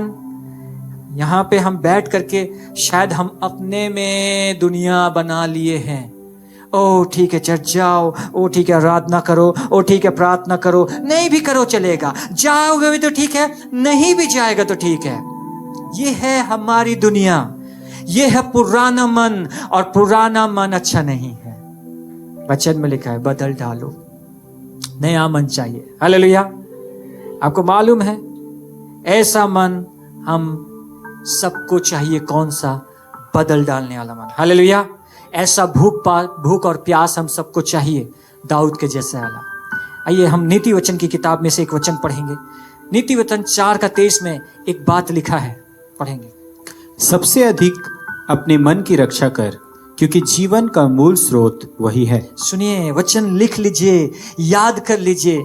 यहां पे हम बैठ करके शायद हम अपने में दुनिया बना लिए हैं। ओ ठीक है चर्च जाओ, ओ ठीक है आराधना करो, ओ ठीक है प्रार्थना करो, नहीं भी करो चलेगा, जाओगे भी तो ठीक है, नहीं भी जाएगा तो ठीक है। ये है हमारी दुनिया, ये है पुराना मन, और पुराना मन अच्छा नहीं है। वचन में लिखा है, बदल डालो, नया मन चाहिए। हालेलुया। आपको मालूम है, ऐसा मन हम सबको चाहिए। कौन सा? बदल डालने वाला मन। हालेलुया। ऐसा भूख और प्यास हम सबको चाहिए, दाऊद के जैसे वाला। आइए हम नीति वचन की किताब में से एक वचन पढ़ेंगे। नीति वचन 4:23 में एक बात लिखा है, पढ़ेंगे। सबसे अधिक अपने मन की रक्षा कर, क्योंकि जीवन का मूल स्रोत वही है। सुनिए, वचन लिख लीजिए, याद कर लीजिए।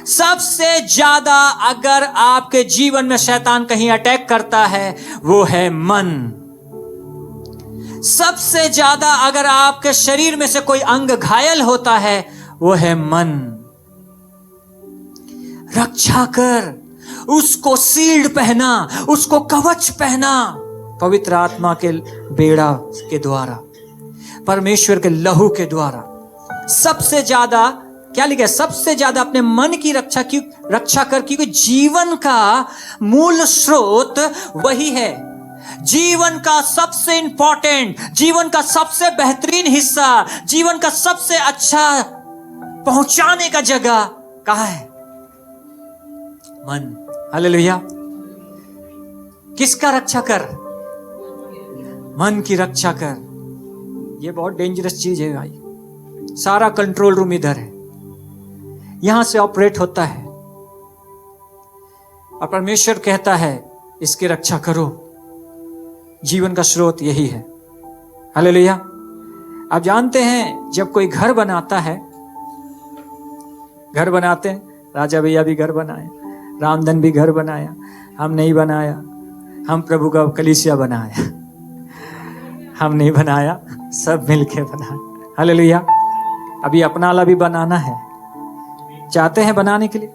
सबसे ज्यादा अगर आपके जीवन में शैतान कहीं अटैक करता है, वो है मन। सबसे ज्यादा अगर आपके शरीर में से कोई अंग घायल होता है, वो है मन। रक्षा कर, उसको शील्ड पहना, उसको कवच पहना, पवित्र आत्मा के बेड़ा के द्वारा, परमेश्वर के लहू के द्वारा। सबसे ज्यादा क्या लिखा है? सबसे ज्यादा अपने मन की रक्षा कर, क्योंकि जीवन का मूल स्रोत वही है। जीवन का सबसे इंपॉर्टेंट, जीवन का सबसे बेहतरीन हिस्सा, जीवन का सबसे अच्छा पहुंचाने का जगह कहाँ है? मन। हालेलुया। किसका रक्षा कर? मन की रक्षा कर। ये बहुत डेंजरस चीज है भाई। सारा कंट्रोल रूम इधर है, यहां से ऑपरेट होता है। और परमेश्वर कहता है इसकी रक्षा करो। जीवन का स्रोत यही है। हालेलुया। आप जानते हैं जब कोई घर बनाता है, घर बनाते हैं, राजा भैया भी घर बनाए, रामधन भी घर बनाया, हम नहीं बनाया, हम प्रभु का कलीसिया बनाया, हम नहीं बनाया, सब मिलके बनाया। हालेलुया। अभी अपना वाला भी बनाना है, चाहते हैं बनाने के लिए,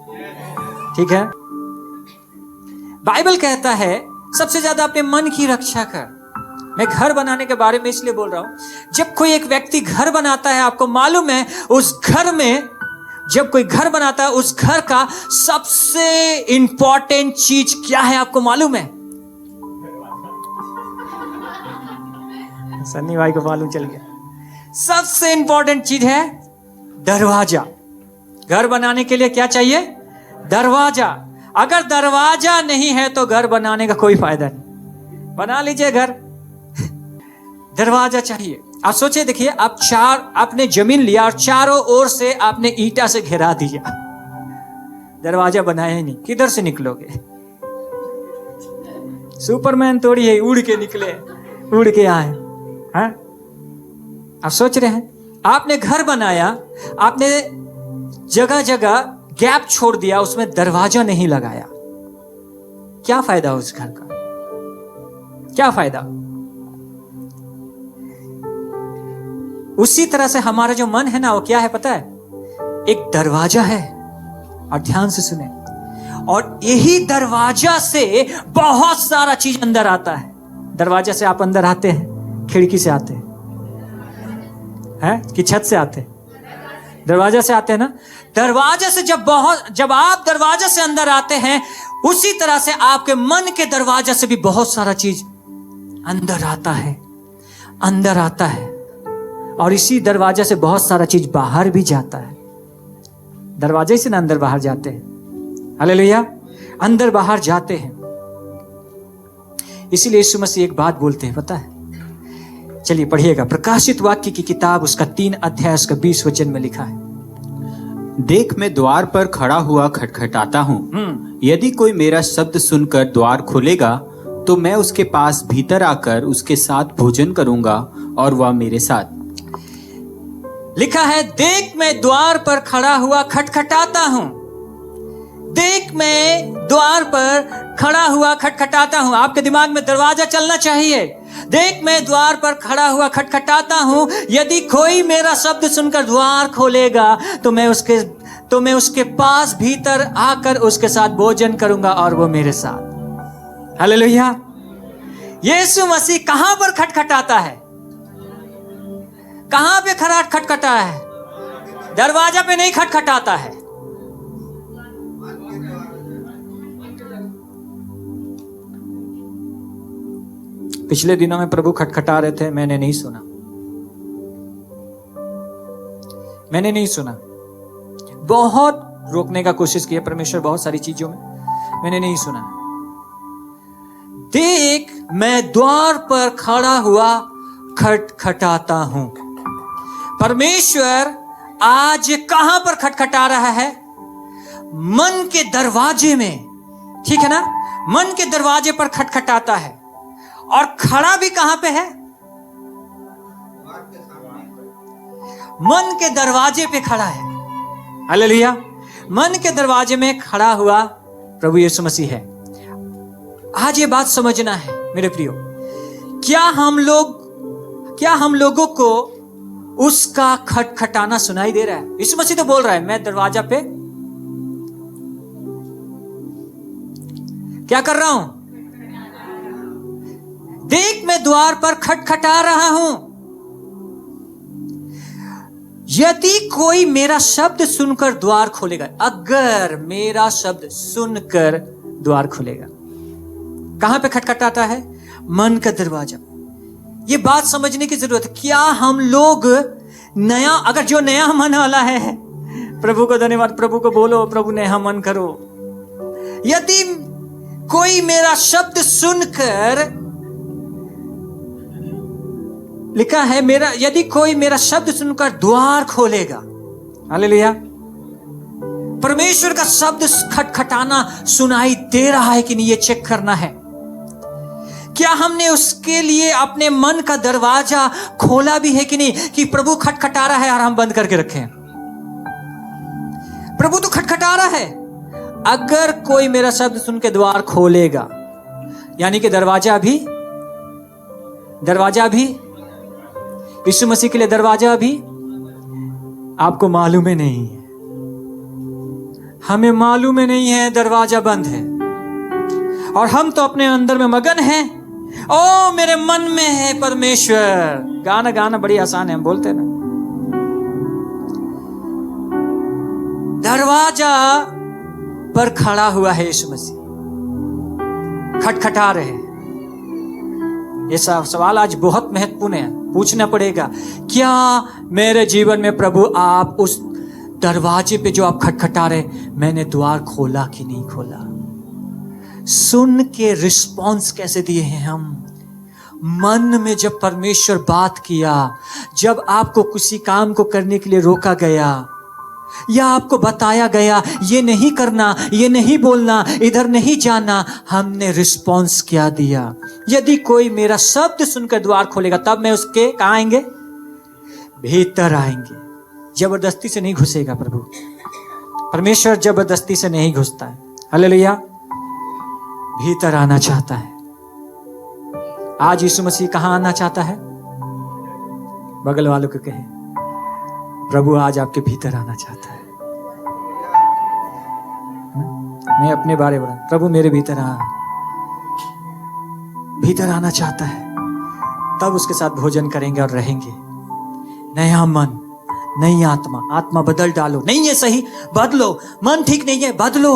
ठीक है। बाइबल कहता है सबसे ज्यादा अपने मन की रक्षा कर। मैं घर बनाने के बारे में इसलिए बोल रहा हूं, जब कोई एक व्यक्ति घर बनाता है, आपको मालूम है उस घर में, जब कोई घर बनाता है उस घर का सबसे इंपॉर्टेंट चीज क्या है आपको मालूम है? सन्नी भाई को मालूम चल गया। सबसे इंपॉर्टेंट चीज है दरवाजा। घर बनाने के लिए क्या चाहिए? दरवाजा। अगर दरवाजा नहीं है तो घर बनाने का कोई फायदा नहीं। बना लीजिए घर, दरवाजा चाहिए। आप सोचे, देखिए, आपने जमीन लिया और चारों ओर से आपने ईंटा से घेरा दिया, दरवाजा बनाया ही नहीं, किधर से निकलोगे? सुपरमैन थोड़ी है उड़ के निकले, उड़ के आए हैं? आप सोच रहे हैं, आपने घर बनाया, आपने जगह जगह गैप छोड़ दिया, उसमें दरवाजा नहीं लगाया, क्या फायदा उस घर का? क्या फायदा? उसी तरह से हमारा जो मन है ना, वो क्या है पता है? एक दरवाजा है। और ध्यान से सुने, और यही दरवाजा से बहुत सारा चीज अंदर आता है। दरवाजा से आप अंदर आते हैं, खिड़की से आते हैं कि छत से आते हैं? दरवाजा से आते हैं ना। दरवाजा से जब आप दरवाजा से अंदर आते हैं, उसी तरह से आपके मन के दरवाजा से भी बहुत सारा चीज अंदर आता है, अंदर आता है। और इसी दरवाजा से बहुत सारा चीज बाहर भी जाता है। दरवाजे से ना अंदर बाहर जाते हैं। हालेलुया। अंदर बाहर जाते हैं। इसीलिए यीशु मसीह एक बात बोलते हैं, पता है? चलिए पढ़िएगा, प्रकाशित वाक्य की किताब उसका 3 अध्याय उसका 20 वचन में लिखा है, देख मैं द्वार पर खड़ा हुआ खटखटाता हूँ। यदि कोई मेरा शब्द सुनकर द्वार खोलेगा तो मैं उसके पास भीतर आकर उसके साथ भोजन करूंगा और वह मेरे साथ। लिखा है, देख मैं द्वार पर खड़ा हुआ खटखटाता हूं। देख मैं द्वार पर खड़ा हुआ खटखटाता हूं। आपके दिमाग में दरवाजा चलना चाहिए। देख मैं द्वार पर खड़ा हुआ खटखटाता हूं, यदि कोई मेरा शब्द सुनकर द्वार खोलेगा तो मैं उसके पास भीतर आकर उसके साथ भोजन करूंगा और वो मेरे साथ। हालेलुया। यीशु मसीह कहां पर खटखटाता है? कहां पे खटखटा है? दरवाजा पे नहीं खटखटाता है। पिछले दिनों में प्रभु खटखटा रहे थे, मैंने नहीं सुना। मैंने नहीं सुना। बहुत रोकने का कोशिश किया परमेश्वर बहुत सारी चीजों में, मैंने नहीं सुना। देख मैं द्वार पर खड़ा हुआ खटखटाता हूं। परमेश्वर आज कहां पर खटखटा रहा है? मन के दरवाजे में, ठीक है ना? मन के दरवाजे पर खटखटाता है। और खड़ा भी कहां पे है? मन के दरवाजे पे खड़ा है। हालेलुया। मन के दरवाजे में खड़ा हुआ प्रभु यीशु मसीह है। आज ये बात समझना है मेरे प्रियो, क्या हम लोगों को उसका खटखटाना सुनाई दे रहा है? यीशु मसीह तो बोल रहा है, मैं दरवाजा पे क्या कर रहा हूं? देख मैं द्वार पर खटखटा रहा हूं, यदि कोई मेरा शब्द सुनकर द्वार खोलेगा। अगर मेरा शब्द सुनकर द्वार खोलेगा, कहां पे खटखटाता है? मन का दरवाजा। ये बात समझने की जरूरत है। क्या हम लोग अगर जो नया मन वाला है, प्रभु को धन्यवाद, प्रभु को बोलो, प्रभु नया मन करो। यदि कोई मेरा शब्द सुनकर, लिखा है यदि कोई मेरा शब्द सुनकर द्वार खोलेगा। हालेलुया। परमेश्वर का शब्द खटखटाना सुनाई दे रहा है कि नहीं, ये चेक करना है। क्या हमने उसके लिए अपने मन का दरवाजा खोला भी है कि नहीं, कि प्रभु खटखटा रहा है और हम बंद करके रखें? प्रभु तो खटखटा रहा है। अगर कोई मेरा शब्द सुन के द्वार खोलेगा, यानी कि दरवाजा भी यीशु मसीह के लिए दरवाजा भी आपको मालूम ही नहीं है, हमें मालूम ही नहीं है, दरवाजा बंद है और हम तो अपने अंदर में मगन हैं। ओ मेरे मन में है परमेश्वर। गाना बड़ी आसान है, हम बोलते हैं ना। दरवाजा पर खड़ा हुआ है यीशु मसीह, खटखटा रहे हैं। ये सवाल आज बहुत महत्वपूर्ण है, पूछना पड़ेगा, क्या मेरे जीवन में प्रभु आप उस दरवाजे पे जो आप खटखटा रहे, मैंने द्वार खोला कि नहीं खोला? सुन के रिस्पॉन्स कैसे दिए हैं हम? मन में जब परमेश्वर बात किया, जब आपको किसी काम को करने के लिए रोका गया या आपको बताया गया ये नहीं करना, ये नहीं बोलना, इधर नहीं जाना, हमने रिस्पॉन्स क्या दिया? यदि कोई मेरा शब्द सुनकर द्वार खोलेगा, तब मैं उसके कहाँ आएंगे? भीतर आएंगे। जबरदस्ती से नहीं घुसेगा प्रभु। परमेश्वर जबरदस्ती से नहीं घुसता है। हालेलुया। भीतर आना चाहता है। आज यीशु मसीह कहाँ आना चाहता है? बगल वालों को कहे, प्रभु आज आपके भीतर आना चाहता है। मैं अपने बारे में, प्रभु मेरे भीतर आना चाहता है। तब उसके साथ भोजन करेंगे और रहेंगे। नया मन, नई आत्मा बदल डालो। नहीं है सही, बदलो। मन ठीक नहीं है, बदलो,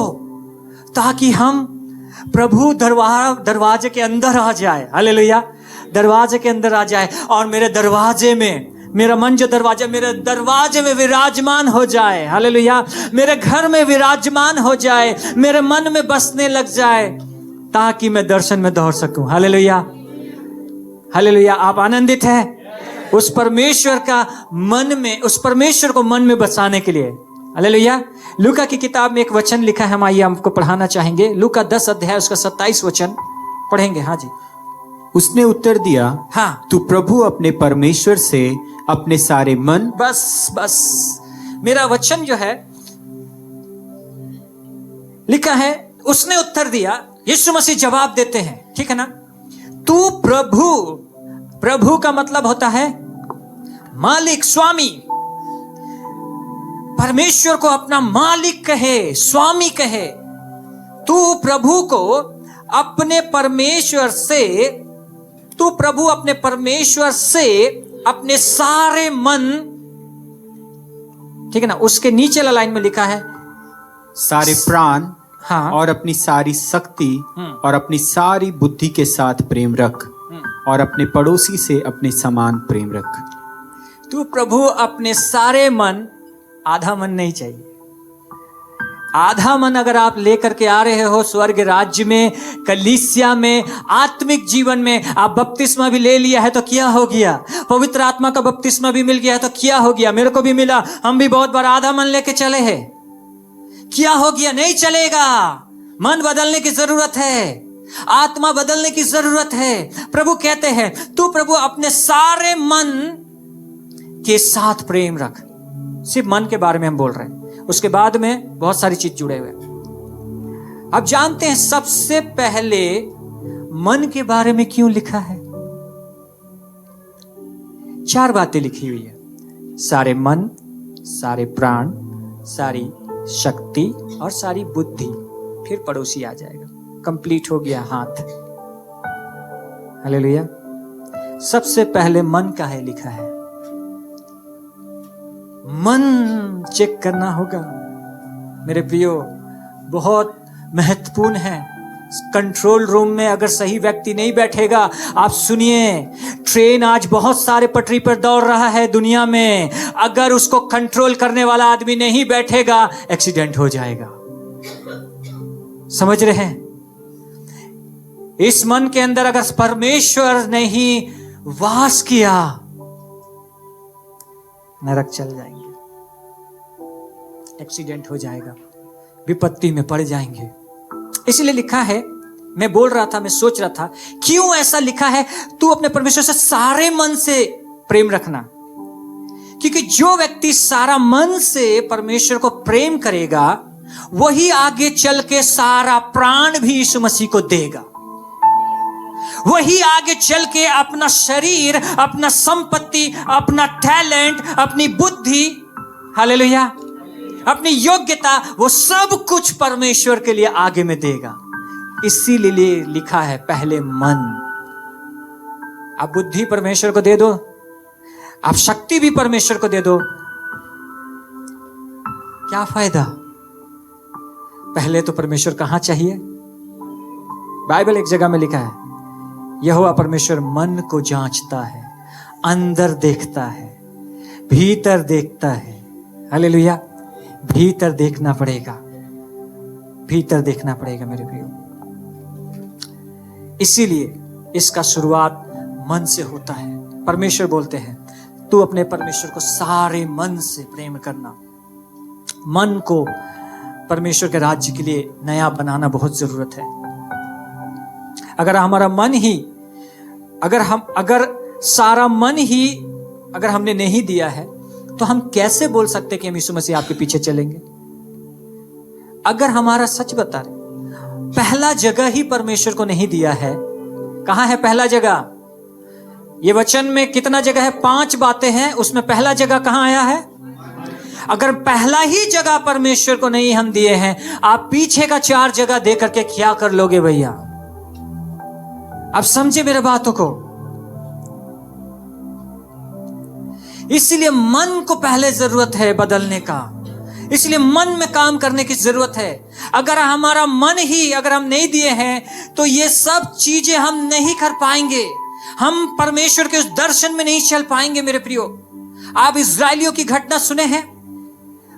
ताकि हम प्रभु दरवाजे के अंदर आ जाए। हालेलुया। दरवाजे के अंदर आ जाए और मेरे दरवाजे में, मेरा मन जो दरवाजा, मेरे दरवाजे में विराजमान हो जाए। हालेलुया। मेरे घर में विराजमान हो जाए, मेरे मन में बसने लग जाए, ताकि मैं दर्शन में दौड़ सकूं। हालेलुया। हालेलुया। आप आनंदित हैं उस परमेश्वर का मन में, उस परमेश्वर को मन में बसाने के लिए? हालेलुया। लूका की किताब में एक वचन लिखा है, हम आइए हमको पढ़ाना चाहेंगे। लूका 10 अध्याय उसका 27 वचन पढ़ेंगे। हाँ जी। उसने उत्तर दिया, हाँ, तू प्रभु अपने परमेश्वर से अपने सारे मन। बस मेरा वचन जो है लिखा है, उसने उत्तर दिया। यीशु मसीह जवाब देते हैं, ठीक है ना? तू प्रभु का मतलब होता है मालिक, स्वामी। परमेश्वर को अपना मालिक कहे, स्वामी कहे। तू प्रभु को अपने परमेश्वर से अपने सारे मन, ठीक है ना? उसके नीचे वाला लाइन में लिखा है सारे प्राण, हाँ, और अपनी सारी शक्ति और अपनी सारी बुद्धि के साथ प्रेम रख, और अपने पड़ोसी से अपने समान प्रेम रख। तू प्रभु अपने सारे मन, आधा मन नहीं चाहिए। आधा मन अगर आप लेकर के आ रहे हो स्वर्ग राज्य में, कलीसिया में, आत्मिक जीवन में, आप बपतिस्मा भी ले लिया है तो क्या हो गया? पवित्र आत्मा का बपतिस्मा भी मिल गया है तो क्या हो गया? मेरे को भी मिला, हम भी बहुत बार आधा मन लेके चले हैं। क्या हो गया? नहीं चलेगा। मन बदलने की जरूरत है, आत्मा बदलने की जरूरत है। प्रभु कहते हैं तू प्रभु अपने सारे मन के साथ प्रेम रख। सिर्फ मन के बारे में हम बोल रहे हैं, उसके बाद में बहुत सारी चीज जुड़े हुए। अब जानते हैं सबसे पहले मन के बारे में क्यों लिखा है? 4 बातें लिखी हुई है। सारे मन, सारे प्राण, सारी शक्ति और सारी बुद्धि। फिर पड़ोसी आ जाएगा, कंप्लीट हो गया हाथ। हालेलुया। सबसे पहले मन का है लिखा है। मन चेक करना होगा मेरे प्रियो, बहुत महत्वपूर्ण है। कंट्रोल रूम में अगर सही व्यक्ति नहीं बैठेगा, आप सुनिए, ट्रेन आज बहुत सारे पटरी पर दौड़ रहा है दुनिया में, अगर उसको कंट्रोल करने वाला आदमी नहीं बैठेगा, एक्सीडेंट हो जाएगा। समझ रहे हैं? इस मन के अंदर अगर परमेश्वर ने ही वास किया, नरक चल जाएंगे, एक्सीडेंट हो जाएगा, विपत्ति में पड़ जाएंगे। इसलिए लिखा है, मैं बोल रहा था, मैं सोच रहा था, क्यों ऐसा लिखा है, तू अपने परमेश्वर से सारे मन से प्रेम रखना। क्योंकि जो व्यक्ति सारा मन से परमेश्वर को प्रेम करेगा, वही आगे चल के सारा प्राण भी यीशु मसीह को देगा। वही आगे चल के अपना शरीर, अपना संपत्ति, अपना टैलेंट, अपनी बुद्धि, हालेलुया, अपनी योग्यता, वो सब कुछ परमेश्वर के लिए आगे में देगा। इसीलिए लिखा है पहले मन। आप बुद्धि परमेश्वर को दे दो, आप शक्ति भी परमेश्वर को दे दो, क्या फायदा? पहले तो परमेश्वर कहां चाहिए? बाइबल एक जगह में लिखा है, यहोवा परमेश्वर मन को जांचता है, अंदर देखता है, भीतर देखता है। हालेलुया, भीतर देखना पड़ेगा, भीतर देखना पड़ेगा मेरे प्रियो। इसीलिए इसका शुरुआत मन से होता है। परमेश्वर बोलते हैं, तू अपने परमेश्वर को सारे मन से प्रेम करना। मन को परमेश्वर के राज्य के लिए नया बनाना बहुत जरूरत है। अगर हमारा मन ही, अगर सारा मन ही अगर हमने नहीं दिया है, तो हम कैसे बोल सकते हैं कि हम यीशु मसीह आपके पीछे चलेंगे? अगर हमारा, सच बता रहे, पहला जगह ही परमेश्वर को नहीं दिया है। कहां है पहला जगह? ये वचन में कितना जगह है? 5 बातें हैं, उसमें पहला जगह कहां आया है? अगर पहला ही जगह परमेश्वर को नहीं हम दिए हैं, आप पीछे का 4 जगह दे करके क्या कर लोगे भैया? आप समझे मेरे बातों को? इसलिए मन को पहले जरूरत है बदलने का, इसलिए मन में काम करने की जरूरत है। अगर हमारा मन ही अगर हम नहीं दिए हैं, तो ये सब चीजें हम नहीं कर पाएंगे, हम परमेश्वर के उस दर्शन में नहीं चल पाएंगे मेरे प्रियो। आप इजराइलियों की घटना सुने हैं?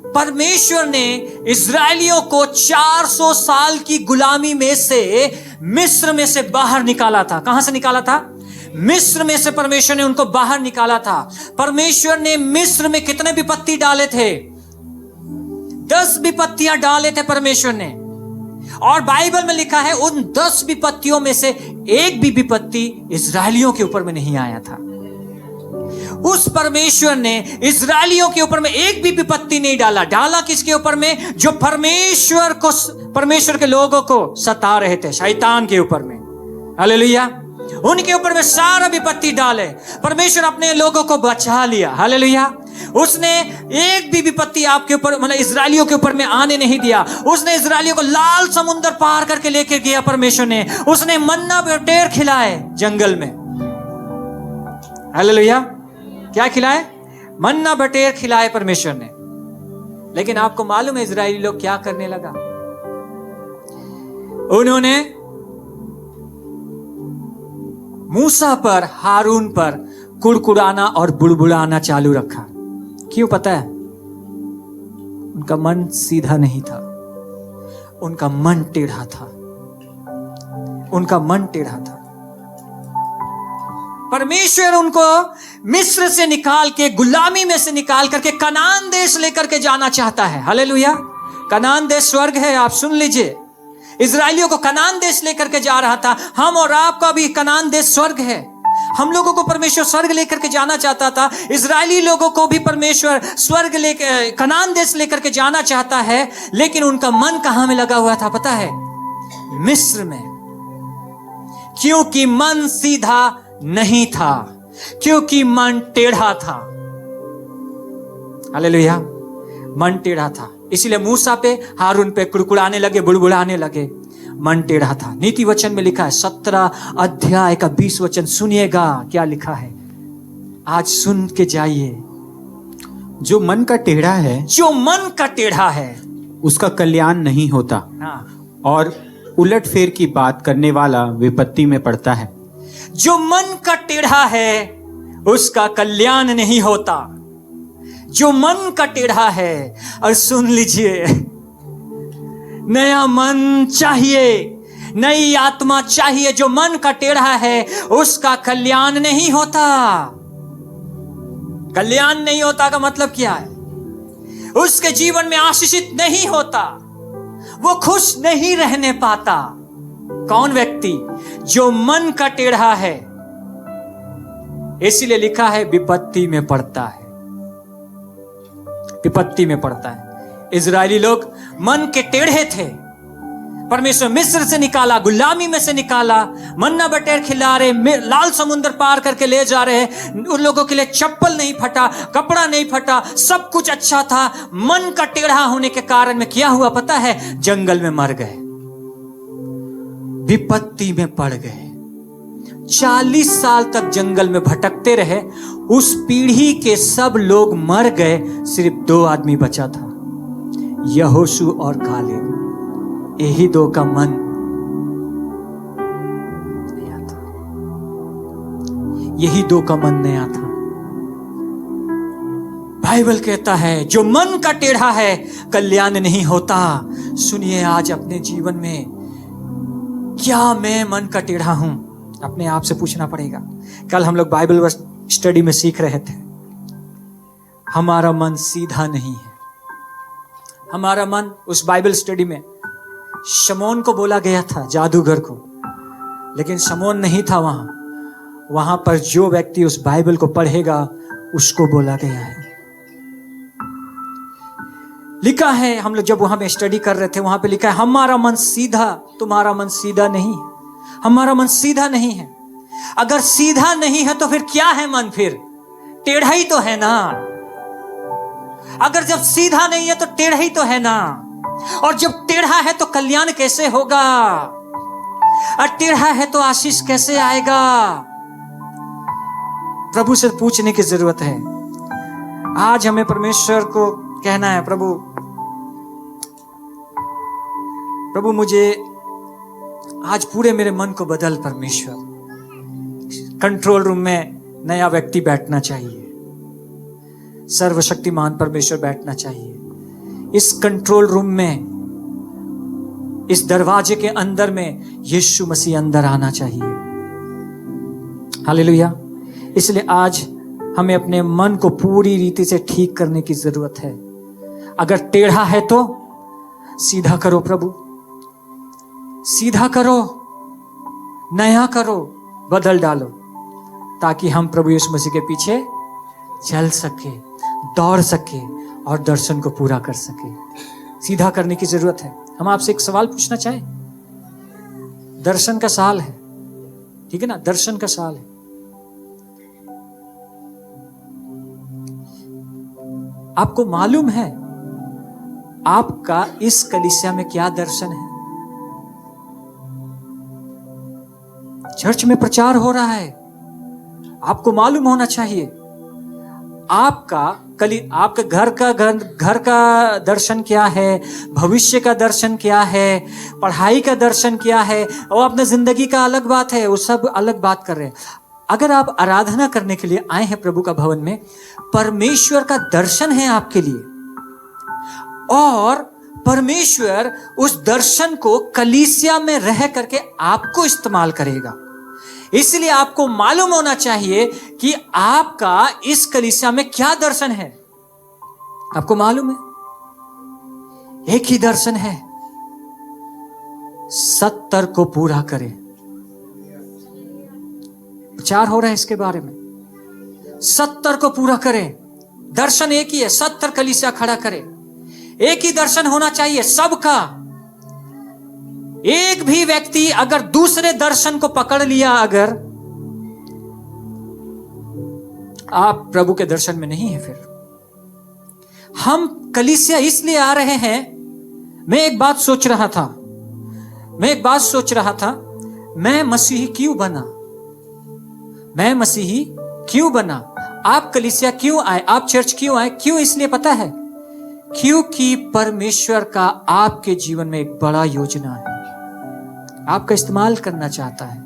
परमेश्वर ने इजराइलियों को 400 साल की गुलामी में से, मिस्र में से बाहर निकाला था। कहां से निकाला था? मिस्र में से परमेश्वर ने उनको बाहर निकाला था। परमेश्वर ने मिस्र में कितने विपत्ति डाले थे? 10 विपत्तियां डाले थे परमेश्वर ने। और बाइबल में लिखा है, उन 10 विपत्तियों में से एक भी विपत्ति इजराइलियों के ऊपर में नहीं आया था। उस परमेश्वर ने इजराइलियों के ऊपर में एक भी विपत्ति नहीं डाला। डाला किसके ऊपर में? जो परमेश्वर के लोगों को सता रहे थे, शैतान के ऊपर में। हालेलुया, उनके ऊपर में सारा विपत्ति डाले। परमेश्वर अपने लोगों को बचा लिया। हालेलुया, उसने एक भी विपत्ति आपके ऊपर, मतलब इजराइलियों के ऊपर में आने नहीं दिया। उसने इजराइलियों को लाल समुद्र पार करके लेके गया परमेश्वर ने। उसने मन्ना बटेर खिलाए जंगल में। हालेलुया, क्या खिलाए? मन्ना बटेर खिलाए परमेश्वर ने। लेकिन आपको मालूम है इजराइली लोग क्या करने लगा? उन्होंने मूसा पर, हारून पर कुड़कुड़ाना और बुड़बुड़ाना चालू रखा। क्यों पता है? उनका मन सीधा नहीं था, उनका मन टेढ़ा था, उनका मन टेढ़ा था। परमेश्वर उनको मिस्र से निकाल के, गुलामी में से निकाल करके कनान देश लेकर के जाना चाहता है। हालेलुया, कनान देश स्वर्ग है, आप सुन लीजिए। इजराइलियों को कनान देश लेकर के जा रहा था। हम और आपका भी कनान देश स्वर्ग है। हम लोगों को परमेश्वर स्वर्ग लेकर के जाना चाहता था। इजराइली लोगों को भी परमेश्वर स्वर्ग लेकर, कनान देश लेकर के जाना चाहता है। लेकिन उनका मन कहां में लगा हुआ था पता है? मिस्र में। क्योंकि मन सीधा नहीं था, क्योंकि मन टेढ़ा था। हालेलुया, मन टेढ़ा था। इसीलिए मूसा पे, हारून पे कुड़कुड़ाने लगे, बुड़बुड़ाने लगे। मन टेढ़ा था। नीति वचन में लिखा है, 17 अध्याय का 20 वचन सुनिएगा क्या लिखा है। आज सुन के जाइए। जो मन का टेढ़ा है, जो मन का टेढ़ा है, उसका कल्याण नहीं होता। हाँ, और उलट फेर की बात करने वाला विपत्ति में पड़ता है। जो मन का टेढ़ा है उसका कल्याण नहीं होता। जो मन का टेढ़ा है, और सुन लीजिए, नया मन चाहिए, नई आत्मा चाहिए। जो मन का टेढ़ा है उसका कल्याण नहीं होता। कल्याण नहीं होता का मतलब क्या है? उसके जीवन में आशीषित नहीं होता, वो खुश नहीं रहने पाता। कौन व्यक्ति? जो मन का टेढ़ा है। इसीलिए लिखा है विपत्ति में पड़ता है, विपत्ति में पड़ता है। इजरायली लोग मन के टेढ़े थे। परमेश्वर मिस्र से निकाला, गुलामी में से निकाला, मन्ना बटेर खिला रहे, लाल समुद्र पार करके ले जा रहे। उन लोगों के लिए चप्पल नहीं फटा, कपड़ा नहीं फटा, सब कुछ अच्छा था। मन का टेढ़ा होने के कारण में क्या हुआ पता है? जंगल में मर गए, विपत्ति में पड़ गए। 40 साल तक जंगल में भटकते रहे। उस पीढ़ी के सब लोग मर गए, सिर्फ 2 आदमी बचा था, यहोशू और कालेब। यही 2 का मन नया था, यही 2 का मन नया था। बाइबल कहता है जो मन का टेढ़ा है कल्याण नहीं होता। सुनिए, आज अपने जीवन में क्या मैं मन का टेढ़ा हूं? अपने आप से पूछना पड़ेगा। कल हम लोग बाइबल स्टडी में सीख रहे थे, हमारा मन सीधा नहीं है। हमारा मन, उस बाइबल स्टडी में शमौन को बोला गया था, जादूगर को, लेकिन शमौन नहीं था वहां पर जो व्यक्ति उस बाइबल को पढ़ेगा उसको बोला गया है। लिखा है, हम लोग जब वहां पे स्टडी कर रहे थे, वहां पे लिखा है हमारा मन सीधा, तुम्हारा मन सीधा नहीं है। हमारा मन सीधा नहीं है। अगर सीधा नहीं है तो फिर क्या है मन? फिर टेढ़ा ही तो है ना। अगर जब सीधा नहीं है तो टेढ़ा ही तो है ना। और जब टेढ़ा है तो कल्याण कैसे होगा? और टेढ़ा है तो आशीष कैसे आएगा? प्रभु से पूछने की जरूरत है। आज हमें परमेश्वर को कहना है, प्रभु मुझे आज पूरे मेरे मन को बदल। परमेश्वर, कंट्रोल रूम में नया व्यक्ति बैठना चाहिए, सर्वशक्तिमान परमेश्वर बैठना चाहिए। इस कंट्रोल रूम में, इस दरवाजे के अंदर में यीशु मसीह अंदर आना चाहिए। हालेलुया। इसलिए आज हमें अपने मन को पूरी रीति से ठीक करने की जरूरत है। अगर टेढ़ा है तो सीधा करो प्रभु, सीधा करो, नया करो, बदल डालो, ताकि हम प्रभु यीशु मसीह के पीछे चल सके, दौड़ सके और दर्शन को पूरा कर सके। सीधा करने की जरूरत है। हम आपसे एक सवाल पूछना चाहें। दर्शन का साल है, ठीक है ना? दर्शन का साल है। आपको मालूम है आपका इस कलीसिया में क्या दर्शन है? चर्च में प्रचार हो रहा है, आपको मालूम होना चाहिए। आपके घर का दर्शन क्या है, भविष्य का दर्शन क्या है, पढ़ाई का दर्शन क्या है, और अपने जिंदगी का अलग बात है, वो सब अलग बात कर रहे हैं। अगर आप आराधना करने के लिए आए हैं प्रभु का भवन में, परमेश्वर का दर्शन है आपके लिए, और परमेश्वर उस दर्शन को कलीसिया में रह करके आपको इस्तेमाल करेगा। इसलिए आपको मालूम होना चाहिए कि आपका इस कलीसिया में क्या दर्शन है। आपको मालूम है, एक ही दर्शन है, 70 को पूरा करें। प्रचार हो रहा है इसके बारे में, 70 को पूरा करें। दर्शन एक ही है, 70 कलीसिया खड़ा करें। एक ही दर्शन होना चाहिए सबका। एक भी व्यक्ति अगर दूसरे दर्शन को पकड़ लिया, अगर आप प्रभु के दर्शन में नहीं है, फिर हम कलीसिया इसलिए आ रहे हैं। मैं एक बात सोच रहा था, मैं मसीही क्यों बना? आप कलीसिया क्यों आए? आप चर्च क्यों आए? क्यों? इसलिए पता है, क्योंकि परमेश्वर का आपके जीवन में एक बड़ा योजना है, आपका इस्तेमाल करना चाहता है।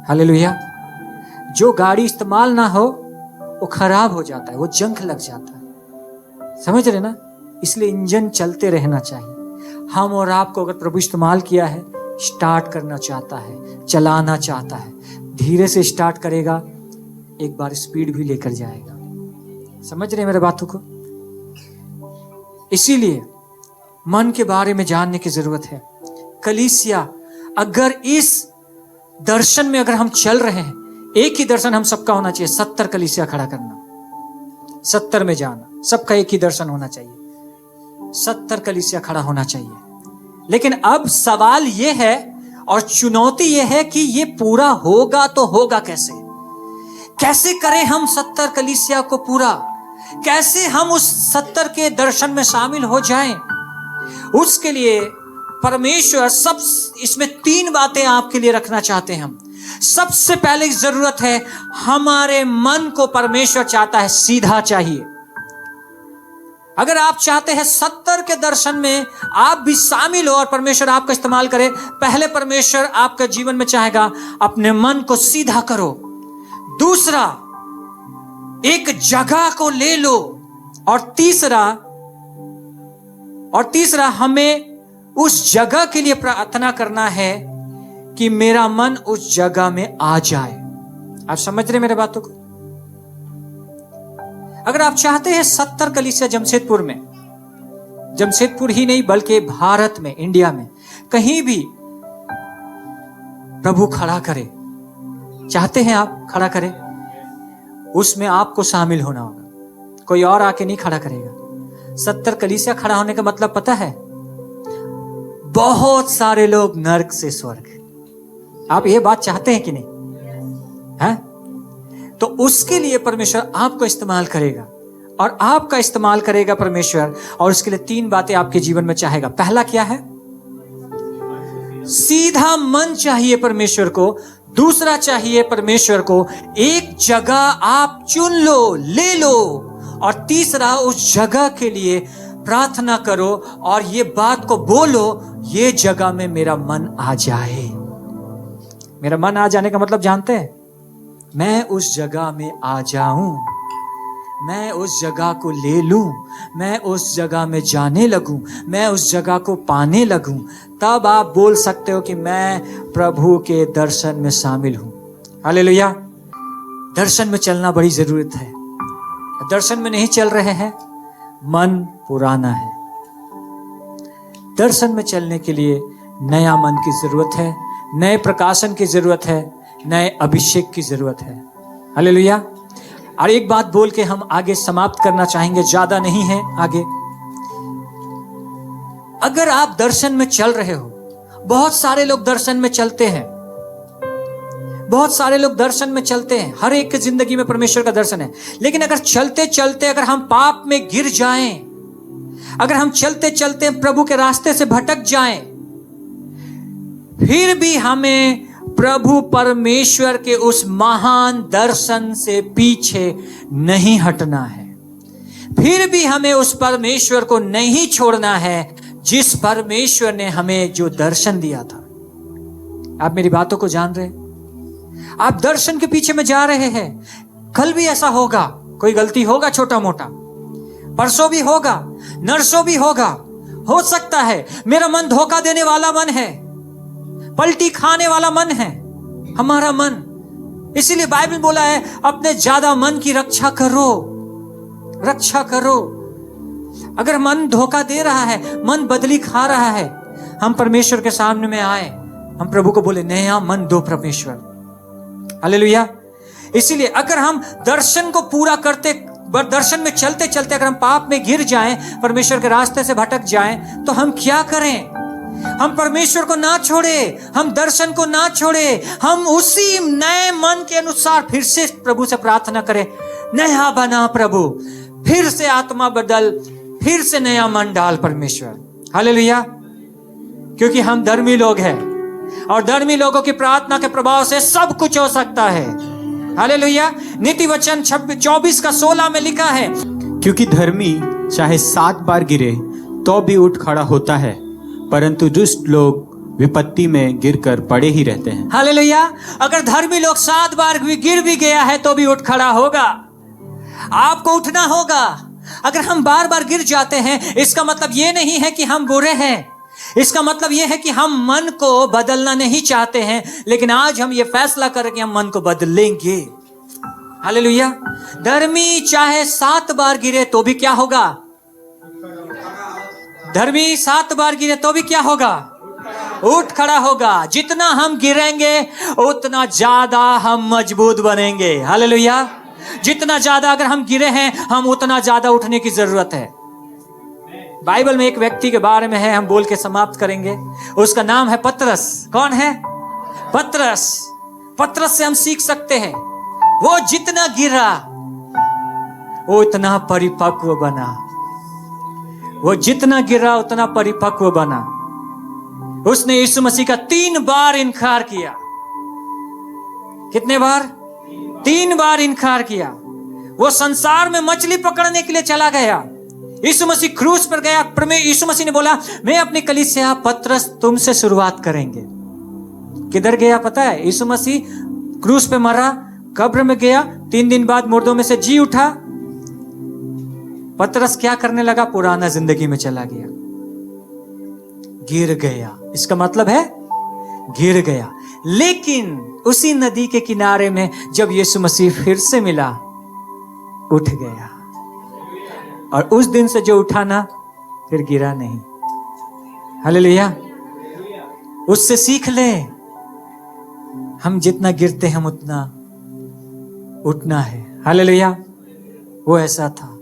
हालेलुया। जो गाड़ी इस्तेमाल ना हो वो खराब हो जाता है, वो जंग लग जाता है, समझ रहे ना? इसलिए इंजन चलते रहना चाहिए। हम और आपको अगर प्रभु इस्तेमाल किया है, स्टार्ट करना चाहता है, चलाना चाहता है, धीरे से स्टार्ट करेगा, एक बार स्पीड भी लेकर जाएगा। समझ रहे मेरे बातों को? इसीलिए मन के बारे में जानने की जरूरत है। कलीसिया अगर इस दर्शन में अगर हम चल रहे हैं, एक ही दर्शन हम सबका होना चाहिए, 70 कलीसिया खड़ा करना, 70 में जाना, सबका एक ही दर्शन होना चाहिए, 70 कलीसिया खड़ा होना चाहिए। लेकिन अब सवाल यह है और चुनौती यह है कि ये पूरा होगा तो होगा कैसे? कैसे करें हम 70 कलीसिया को पूरा? कैसे हम उस 70 के दर्शन में शामिल हो जाएं? उसके लिए परमेश्वर इसमें 3 बातें आपके लिए रखना चाहते हैं हम। सबसे पहले जरूरत है, हमारे मन को परमेश्वर चाहता है सीधा चाहिए। अगर आप चाहते हैं 70 के दर्शन में आप भी शामिल हो और परमेश्वर आपका इस्तेमाल करे, पहले परमेश्वर आपका जीवन में चाहेगा अपने मन को सीधा करो। दूसरा, एक जगह को ले लो। और तीसरा हमें उस जगह के लिए प्रार्थना करना है कि मेरा मन उस जगह में आ जाए। आप समझ रहे मेरे बातों को? अगर आप चाहते हैं 70 कलीसिया जमशेदपुर में, जमशेदपुर ही नहीं बल्कि भारत में, इंडिया में कहीं भी प्रभु खड़ा करे, चाहते हैं आप खड़ा करें, उसमें आपको शामिल होना होगा। कोई और आके नहीं खड़ा करेगा। 70 कलीसिया खड़ा होने का मतलब पता है? बहुत सारे लोग नरक से स्वर्ग। आप ये बात चाहते हैं कि नहीं? है? तो उसके लिए परमेश्वर आपको इस्तेमाल करेगा और आपका इस्तेमाल करेगा परमेश्वर, और उसके लिए 3 बातें आपके जीवन में चाहेगा। पहला क्या है? सीधा मन चाहिए परमेश्वर को। दूसरा चाहिए परमेश्वर को एक जगह आप चुन लो, ले लो। और तीसरा, उस जगह के लिए प्रार्थना करो और ये बात को बोलो, ये जगह में मेरा मन आ जाए। मेरा मन आ जाने का मतलब जानते हैं? मैं उस जगह में आ जाऊं, मैं उस जगह को ले लूं, मैं उस जगह में जाने लगूं, मैं उस जगह को पाने लगूं। तब आप बोल सकते हो कि मैं प्रभु के दर्शन में शामिल हूं। हालेलुया। दर्शन में चलना बड़ी जरूरत है। दर्शन में नहीं चल रहे हैं, मन पुराना है। दर्शन में चलने के लिए नया मन की जरूरत है, नए प्रकाशन की जरूरत है, नए अभिषेक की जरूरत है। हालेलुया। और एक बात बोल के हम आगे समाप्त करना चाहेंगे, ज्यादा नहीं है आगे। अगर आप दर्शन में चल रहे हो, बहुत सारे लोग दर्शन में चलते हैं, बहुत सारे लोग दर्शन में चलते हैं, हर एक की जिंदगी में परमेश्वर का दर्शन है। लेकिन अगर चलते चलते अगर हम पाप में गिर जाएं, अगर हम चलते चलते प्रभु के रास्ते से भटक जाएं, फिर भी हमें प्रभु परमेश्वर के उस महान दर्शन से पीछे नहीं हटना है। फिर भी हमें उस परमेश्वर को नहीं छोड़ना है जिस परमेश्वर ने हमें जो दर्शन दिया था। आप मेरी बातों को जान रहे हैं? आप दर्शन के पीछे में जा रहे हैं। कल भी ऐसा होगा, कोई गलती होगा छोटा मोटा, परसों भी होगा, नरसों भी होगा। हो सकता है मेरा मन धोखा देने वाला मन है, पलटी खाने वाला मन है हमारा मन। इसीलिए बाइबल बोला है अपने ज्यादा मन की रक्षा करो, रक्षा करो। अगर मन धोखा दे रहा है, मन बदली खा रहा है, हम परमेश्वर के सामने में आए, हम प्रभु को बोले नया मन दो परमेश्वर। हालेलुया। इसीलिए अगर हम दर्शन को पूरा करते, दर्शन में चलते चलते अगर हम पाप में गिर जाएं, परमेश्वर के रास्ते से भटक जाएं, तो हम क्या करें? हम परमेश्वर को ना छोड़े, हम दर्शन को ना छोड़े, हम उसी नए मन के अनुसार फिर से प्रभु से प्रार्थना करें, नया बना प्रभु, फिर से आत्मा बदल, फिर से नया मन डाल परमेश्वर। हालेलुया। क्योंकि हम धर्मी लोग हैं और धर्मी लोगों की प्रार्थना के प्रभाव से सब कुछ हो सकता है। हालेलुया। नीति वचन 24:16 में लिखा है, क्योंकि धर्मी चाहे 7 बार गिरे तो भी उठ खड़ा होता है, परंतु दुष्ट लोग विपत्ति में गिरकर पड़े ही रहते हैं। हालेलुया। अगर धर्मी लोग 7 बार भी गिर भी गया है तो भी उठ खड़ा होगा। आपको उठना होगा। अगर हम बार बार गिर जाते हैं, इसका मतलब ये नहीं है कि हम बुरे हैं, इसका मतलब यह है कि हम मन को बदलना नहीं चाहते हैं। लेकिन आज हम ये फैसला करें कि हम मन को बदलेंगे। हालेलुया। धर्मी चाहे 7 बार गिरे तो भी क्या होगा? धर्मी 7 बार गिरे तो भी क्या होगा? उठ खड़ा होगा। जितना हम गिरेंगे उतना ज्यादा हम मजबूत बनेंगे। हालेलुया। जितना ज्यादा अगर हम गिरे हैं, हम उतना ज्यादा उठने की जरूरत है। बाइबल में एक व्यक्ति के बारे में है, हम बोल के समाप्त करेंगे। उसका नाम है पतरस। कौन है? पतरस। पतरस से हम सीख सकते हैं, वो जितना गिरा वो इतना परिपक्व बना। वो जितना गिरा उतना परिपक्व बना। उसने यीशु मसीह का 3 बार इनकार किया। कितने बार? 3 बार इनकार किया। वो संसार में मछली पकड़ने के लिए चला गया। यीशु मसीह क्रूस पर गया। यीशु मसीह ने बोला, मैं अपनी कलीसिया पतरस तुमसे शुरुआत करेंगे। किधर गया पता है? यीशु मसीह क्रूस पे मरा, कब्र में गया, 3 दिन बाद मुर्दों में से जी उठा। पतरस क्या करने लगा? पुराना जिंदगी में चला गया, गिर गया। इसका मतलब है गिर गया। लेकिन उसी नदी के किनारे में जब यीशु मसीह फिर से मिला, उठ गया। और उस दिन से जो उठा ना, फिर गिरा नहीं। हालेलुया। उससे सीख ले, हम जितना गिरते हैं हम उतना उठना है। हालेलुया। वो ऐसा था।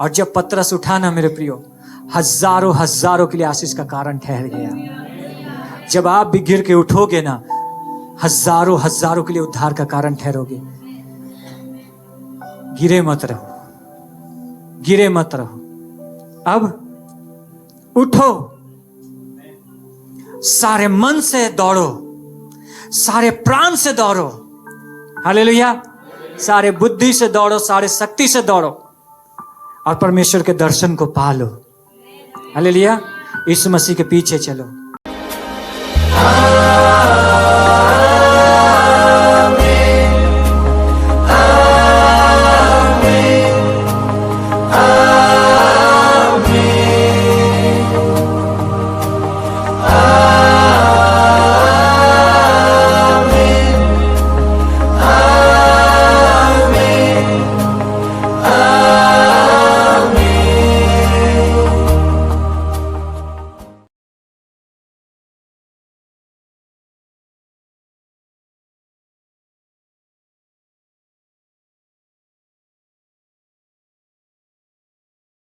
और जब पतरस उठा ना मेरे प्रियो, हजारों हजारों के लिए आशीष का कारण ठहर गया। जब आप भी गिर के उठोगे ना, हजारों हजारों के लिए उद्धार का कारण ठहरोगे। गिरे मत रहो, गिरे मत रहो। अब उठो, सारे मन से दौड़ो, सारे प्राण से दौड़ो। हालेलुया। सारे बुद्धि से दौड़ो, सारे शक्ति से दौड़ो और परमेश्वर के दर्शन को पालो। हालेलुया। यीशु मसीह के पीछे चलो।